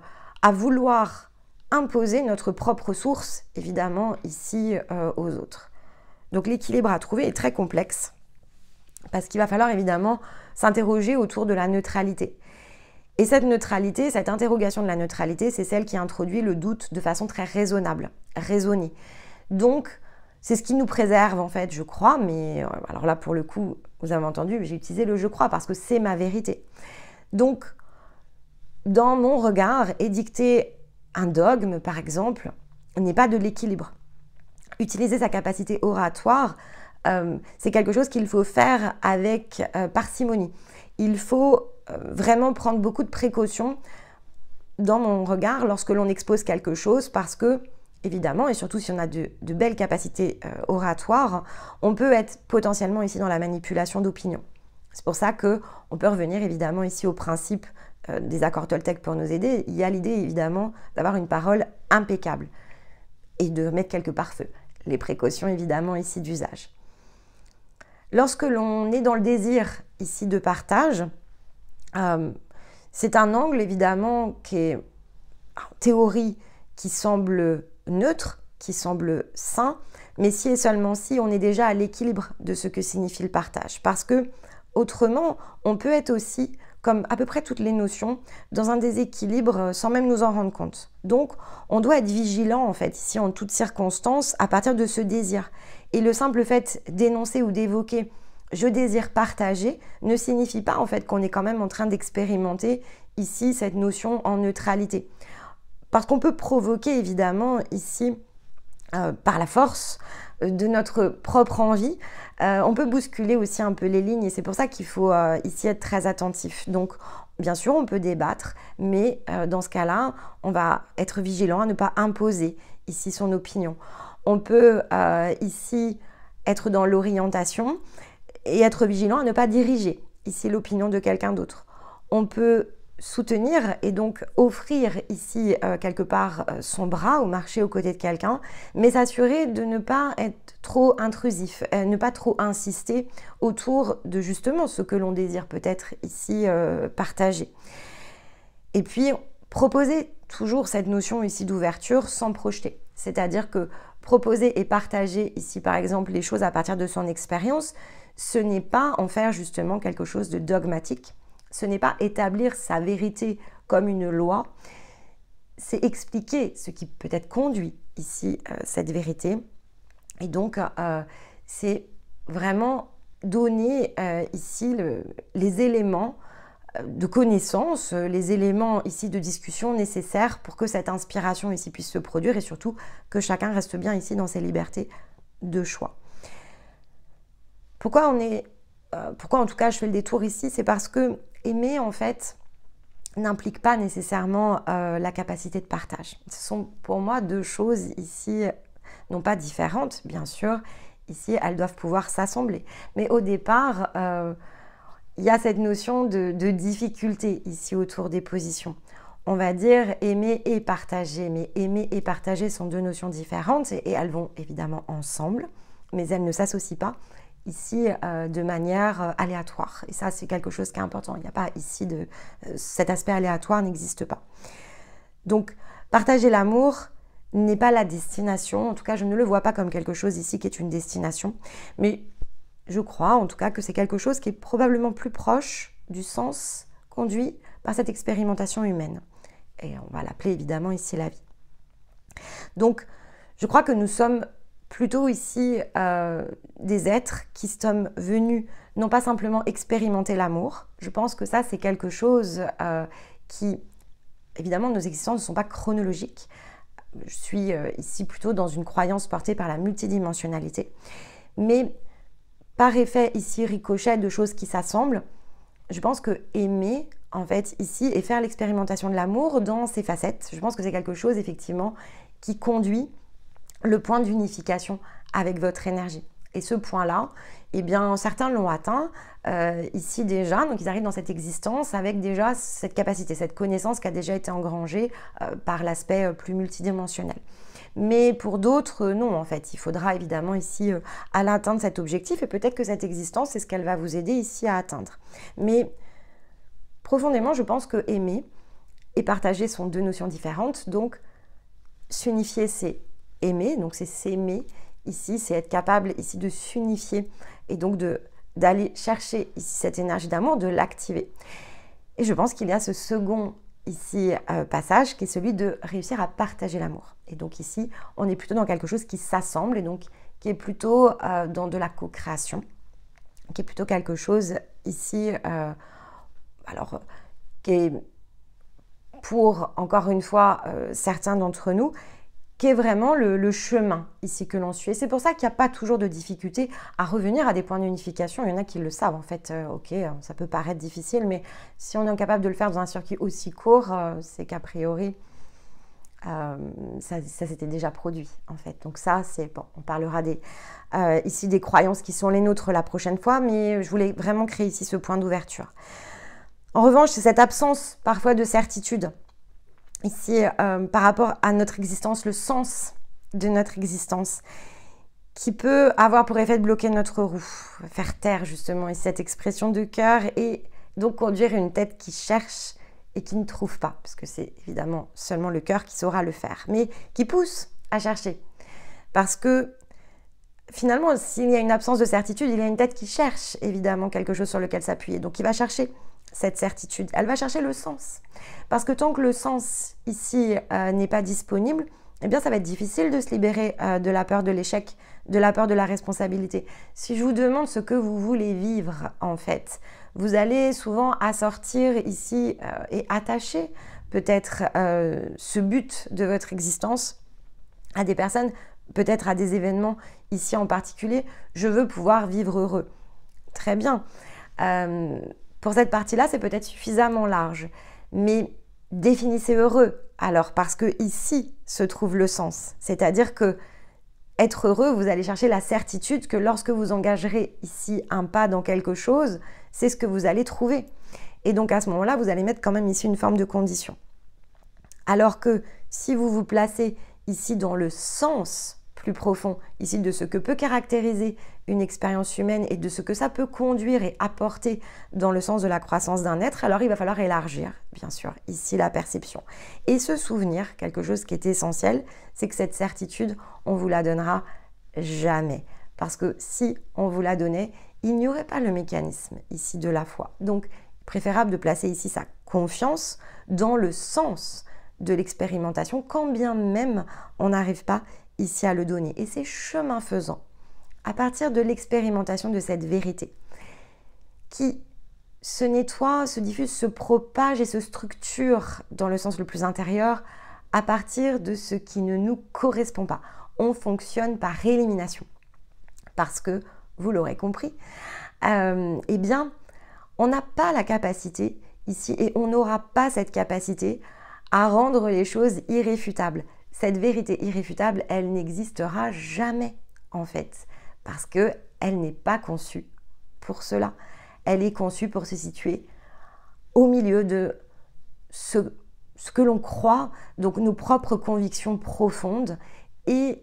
vouloir imposer notre propre source évidemment ici aux autres. Donc l'équilibre à trouver est très complexe parce qu'il va falloir évidemment s'interroger autour de la neutralité. Et cette neutralité, cette interrogation de la neutralité, c'est celle qui introduit le doute de façon très raisonnable, raisonnée. Donc, c'est ce qui nous préserve en fait, je crois, mais alors là pour le coup, vous avez entendu, j'ai utilisé le « je crois » parce que c'est ma vérité. Donc, dans mon regard, édicter un dogme, par exemple, n'est pas de l'équilibre. Utiliser sa capacité oratoire, c'est quelque chose qu'il faut faire avec parcimonie. Il faut vraiment prendre beaucoup de précautions dans mon regard lorsque l'on expose quelque chose parce que, évidemment, et surtout si on a de belles capacités oratoires, on peut être potentiellement ici dans la manipulation d'opinion. C'est pour ça qu'on peut revenir évidemment ici au principe des accords Toltec pour nous aider. Il y a l'idée évidemment d'avoir une parole impeccable et de mettre quelque part feu. Les précautions évidemment ici d'usage. Lorsque l'on est dans le désir ici de partage, c'est un angle évidemment qui est en théorie qui semble neutre, qui semble sain, mais si et seulement si on est déjà à l'équilibre de ce que signifie le partage. Parce que autrement, on peut être aussi, comme à peu près toutes les notions, dans un déséquilibre sans même nous en rendre compte. Donc, on doit être vigilant en fait ici en toutes circonstances à partir de ce désir. Et le simple fait d'énoncer ou d'évoquer je désire partager ne signifie pas en fait qu'on est quand même en train d'expérimenter ici cette notion en neutralité. Parce qu'on peut provoquer évidemment ici par la force de notre propre envie, on peut bousculer aussi un peu les lignes et c'est pour ça qu'il faut ici être très attentif. Donc, bien sûr, on peut débattre, mais dans ce cas-là, on va être vigilant à ne pas imposer ici son opinion. On peut ici être dans l'orientation et être vigilant à ne pas diriger ici l'opinion de quelqu'un d'autre. On peut soutenir et donc offrir ici quelque part son bras ou marcher aux côtés de quelqu'un, mais s'assurer de ne pas être trop intrusif, ne pas trop insister autour de justement ce que l'on désire peut-être ici partager. Et puis proposer toujours cette notion ici d'ouverture sans projeter, c'est-à-dire que proposer et partager ici par exemple les choses à partir de son expérience, ce n'est pas en faire justement quelque chose de dogmatique. Ce n'est pas établir sa vérité comme une loi, c'est expliquer ce qui peut-être conduit ici cette vérité. Et donc, c'est vraiment donner ici les éléments de connaissance, les éléments ici de discussion nécessaires pour que cette inspiration ici puisse se produire et surtout que chacun reste bien ici dans ses libertés de choix. Pourquoi en tout cas je fais le détour ici, c'est parce que aimer, en fait, n'implique pas nécessairement la capacité de partage. Ce sont pour moi deux choses ici, non pas différentes, bien sûr. Ici, elles doivent pouvoir s'assembler. Mais au départ, il y a cette notion de difficulté ici autour des positions. On va dire aimer et partager. Mais aimer et partager sont deux notions différentes et elles vont évidemment ensemble, mais elles ne s'associent pas ici de manière aléatoire. Et ça, c'est quelque chose qui est important. Il n'y a pas ici cet aspect aléatoire n'existe pas. Donc, partager l'amour n'est pas la destination. En tout cas, je ne le vois pas comme quelque chose ici qui est une destination. Mais je crois, en tout cas, que c'est quelque chose qui est probablement plus proche du sens conduit par cette expérimentation humaine. Et on va l'appeler évidemment ici la vie. Donc, je crois que nous sommes plutôt ici des êtres qui sommes venus non pas simplement expérimenter l'amour. Je pense que ça, c'est quelque chose qui, évidemment, nos existences ne sont pas chronologiques. Je suis ici plutôt dans une croyance portée par la multidimensionnalité. Mais par effet ici ricochet de choses qui s'assemblent, je pense que aimer, en fait, ici, et faire l'expérimentation de l'amour dans ses facettes, je pense que c'est quelque chose, effectivement, qui conduit le point d'unification avec votre énergie. Et ce point-là, eh bien, certains l'ont atteint ici déjà, donc ils arrivent dans cette existence avec déjà cette capacité, cette connaissance qui a déjà été engrangée par l'aspect plus multidimensionnel. Mais pour d'autres, non, en fait, il faudra évidemment ici aller atteindre cet objectif et peut-être que cette existence, c'est ce qu'elle va vous aider ici à atteindre. Mais profondément, je pense que aimer et partager sont deux notions différentes, donc s'unifier, c'est aimer, donc c'est s'aimer ici, c'est être capable ici de s'unifier et donc d'aller chercher ici cette énergie d'amour, de l'activer. Et je pense qu'il y a ce second ici passage qui est celui de réussir à partager l'amour. Et donc ici, on est plutôt dans quelque chose qui s'assemble et donc qui est plutôt dans de la co-création, qui est plutôt quelque chose ici, qui est pour, encore une fois, certains d'entre nous, qui est vraiment le chemin ici que l'on suit. Et c'est pour ça qu'il n'y a pas toujours de difficulté à revenir à des points d'unification. Il y en a qui le savent en fait. Ok, ça peut paraître difficile, mais si on est incapable de le faire dans un circuit aussi court, c'est qu'a priori, ça s'était déjà produit en fait. Donc ça, c'est bon. On parlera ici des croyances qui sont les nôtres la prochaine fois, mais je voulais vraiment créer ici ce point d'ouverture. En revanche, c'est cette absence parfois de certitude ici, par rapport à notre existence, le sens de notre existence, qui peut avoir pour effet de bloquer notre roue, faire taire justement ici cette expression de cœur et donc conduire une tête qui cherche et qui ne trouve pas, parce que c'est évidemment seulement le cœur qui saura le faire, mais qui pousse à chercher. Parce que finalement, s'il y a une absence de certitude, il y a une tête qui cherche évidemment quelque chose sur lequel s'appuyer, donc il va chercher cette certitude, elle va chercher le sens. Parce que tant que le sens ici n'est pas disponible, eh bien ça va être difficile de se libérer de la peur de l'échec, de la peur de la responsabilité. Si je vous demande ce que vous voulez vivre en fait, vous allez souvent assortir ici et attacher peut-être ce but de votre existence à des personnes peut-être à des événements ici en particulier, je veux pouvoir vivre heureux. Très bien. Pour cette partie-là, c'est peut-être suffisamment large. Mais définissez heureux, alors, parce que ici se trouve le sens. C'est-à-dire que être heureux, vous allez chercher la certitude que lorsque vous engagerez ici un pas dans quelque chose, c'est ce que vous allez trouver. Et donc à ce moment-là, vous allez mettre quand même ici une forme de condition. Alors que si vous vous placez ici dans le sens plus profond, ici de ce que peut caractériser une expérience humaine et de ce que ça peut conduire et apporter dans le sens de la croissance d'un être, alors il va falloir élargir, bien sûr, ici la perception. Et se souvenir, quelque chose qui est essentiel, c'est que cette certitude, on vous la donnera jamais. Parce que si on vous la donnait, il n'y aurait pas le mécanisme ici de la foi. Donc, préférable de placer ici sa confiance dans le sens de l'expérimentation, quand bien même on n'arrive pas ici à le donner. Et c'est chemin faisant, à partir de l'expérimentation de cette vérité, qui se nettoie, se diffuse, se propage et se structure dans le sens le plus intérieur à partir de ce qui ne nous correspond pas. On fonctionne par élimination. Parce que, vous l'aurez compris, eh bien, on n'a pas la capacité ici et on n'aura pas cette capacité à rendre les choses irréfutables. Cette vérité irréfutable, elle n'existera jamais en fait, parce qu'elle n'est pas conçue pour cela. Elle est conçue pour se situer au milieu de ce que l'on croit, donc nos propres convictions profondes et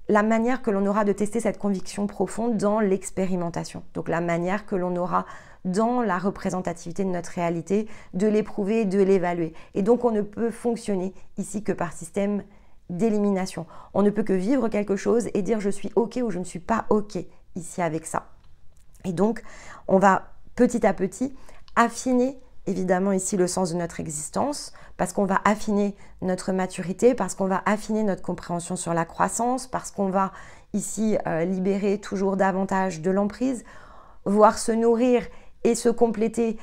la manière que l'on aura de tester cette conviction profonde dans l'expérimentation. Donc la manière que l'on aura dans la représentativité de notre réalité, de l'éprouver, de l'évaluer. Et donc on ne peut fonctionner ici que par système d'élimination. On ne peut que vivre quelque chose et dire je suis OK ou je ne suis pas OK ici avec ça. Et donc on va petit à petit affiner évidemment ici le sens de notre existence, parce qu'on va affiner notre maturité, parce qu'on va affiner notre compréhension sur la croissance, parce qu'on va ici libérer toujours davantage de l'emprise, voire se nourrir et se compléter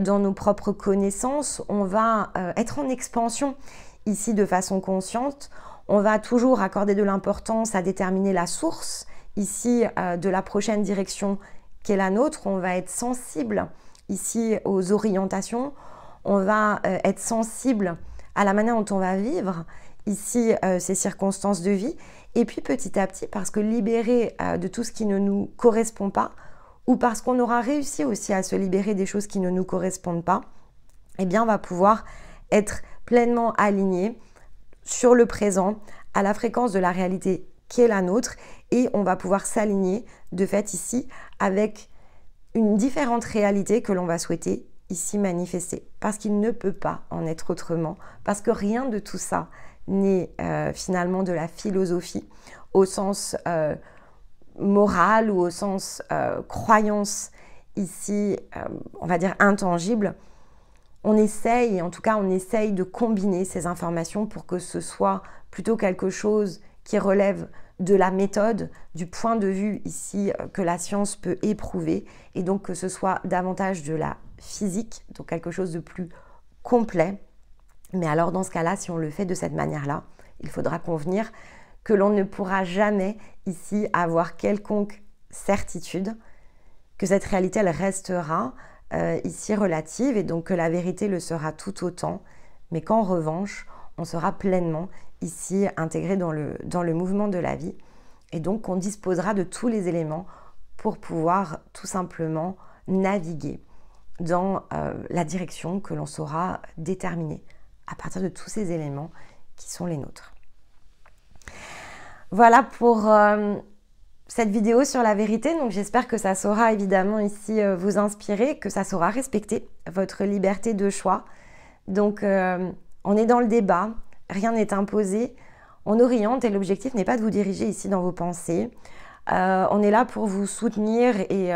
dans nos propres connaissances. On va être en expansion ici de façon consciente. On va toujours accorder de l'importance à déterminer la source ici de la prochaine direction qu'est la nôtre. On va être sensible ici aux orientations, on va être sensible à la manière dont on va vivre ici ces circonstances de vie, et puis petit à petit, parce que libéré de tout ce qui ne nous correspond pas, ou parce qu'on aura réussi aussi à se libérer des choses qui ne nous correspondent pas, eh bien on va pouvoir être pleinement aligné sur le présent, à la fréquence de la réalité qui est la nôtre, et on va pouvoir s'aligner de fait ici avec une différente réalité que l'on va souhaiter ici manifester. Parce qu'il ne peut pas en être autrement, parce que rien de tout ça n'est finalement de la philosophie au sens moral ou au sens croyance ici, on va dire intangible. On essaye, en tout cas on essaye de combiner ces informations pour que ce soit plutôt quelque chose qui relève de la méthode, du point de vue ici que la science peut éprouver, et donc que ce soit davantage de la physique, donc quelque chose de plus complet. Mais alors dans ce cas-là, si on le fait de cette manière-là, il faudra convenir que l'on ne pourra jamais ici avoir quelconque certitude, que cette réalité elle restera ici relative, et donc que la vérité le sera tout autant, mais qu'en revanche, on sera pleinement ici intégré dans le mouvement de la vie, et donc on disposera de tous les éléments pour pouvoir tout simplement naviguer dans la direction que l'on saura déterminer à partir de tous ces éléments qui sont les nôtres. Voilà pour cette vidéo sur la vérité. Donc j'espère que ça saura évidemment ici vous inspirer, que ça saura respecter votre liberté de choix. Donc on est dans le débat, rien n'est imposé, on oriente et l'objectif n'est pas de vous diriger ici dans vos pensées. On est là pour vous soutenir et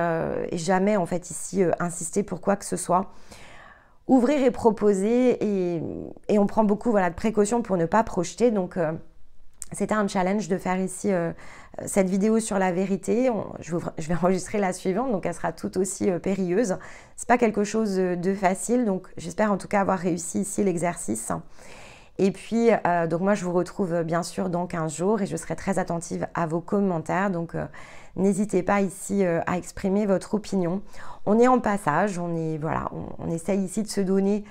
jamais en fait ici insister pour quoi que ce soit. Ouvrir et proposer, et on prend beaucoup de précautions pour ne pas projeter. Donc c'était un challenge de faire ici cette vidéo sur la vérité. Je vais enregistrer la suivante, donc elle sera tout aussi périlleuse. C'est pas quelque chose de facile, donc j'espère en tout cas avoir réussi ici l'exercice. Et puis, donc moi, je vous retrouve bien sûr dans 15 jours et je serai très attentive à vos commentaires. Donc, n'hésitez pas ici à exprimer votre opinion. On est en passage, on essaye ici de se donner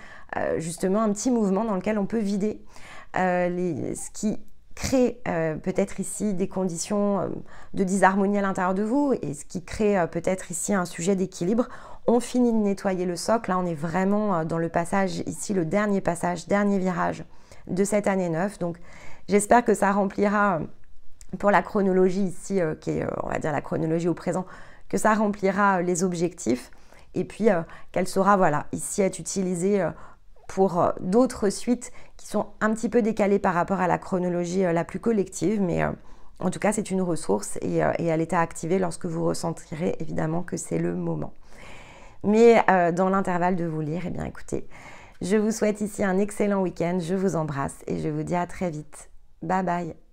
justement un petit mouvement dans lequel on peut vider ce qui crée peut-être ici des conditions de disharmonie à l'intérieur de vous et ce qui crée peut-être ici un sujet d'équilibre. On finit de nettoyer le socle. Là, on est vraiment dans le passage ici, le dernier passage, dernier virage de cette année 9. Donc, j'espère que ça remplira pour la chronologie ici, qui est, on va dire, la chronologie au présent, que ça remplira les objectifs et puis qu'elle saura, voilà, ici être utilisée pour d'autres suites qui sont un petit peu décalées par rapport à la chronologie la plus collective, mais en tout cas, c'est une ressource et elle est à activer lorsque vous ressentirez évidemment que c'est le moment. Mais dans l'intervalle de vous lire, eh bien écoutez, je vous souhaite ici un excellent week-end, je vous embrasse et je vous dis à très vite. Bye bye.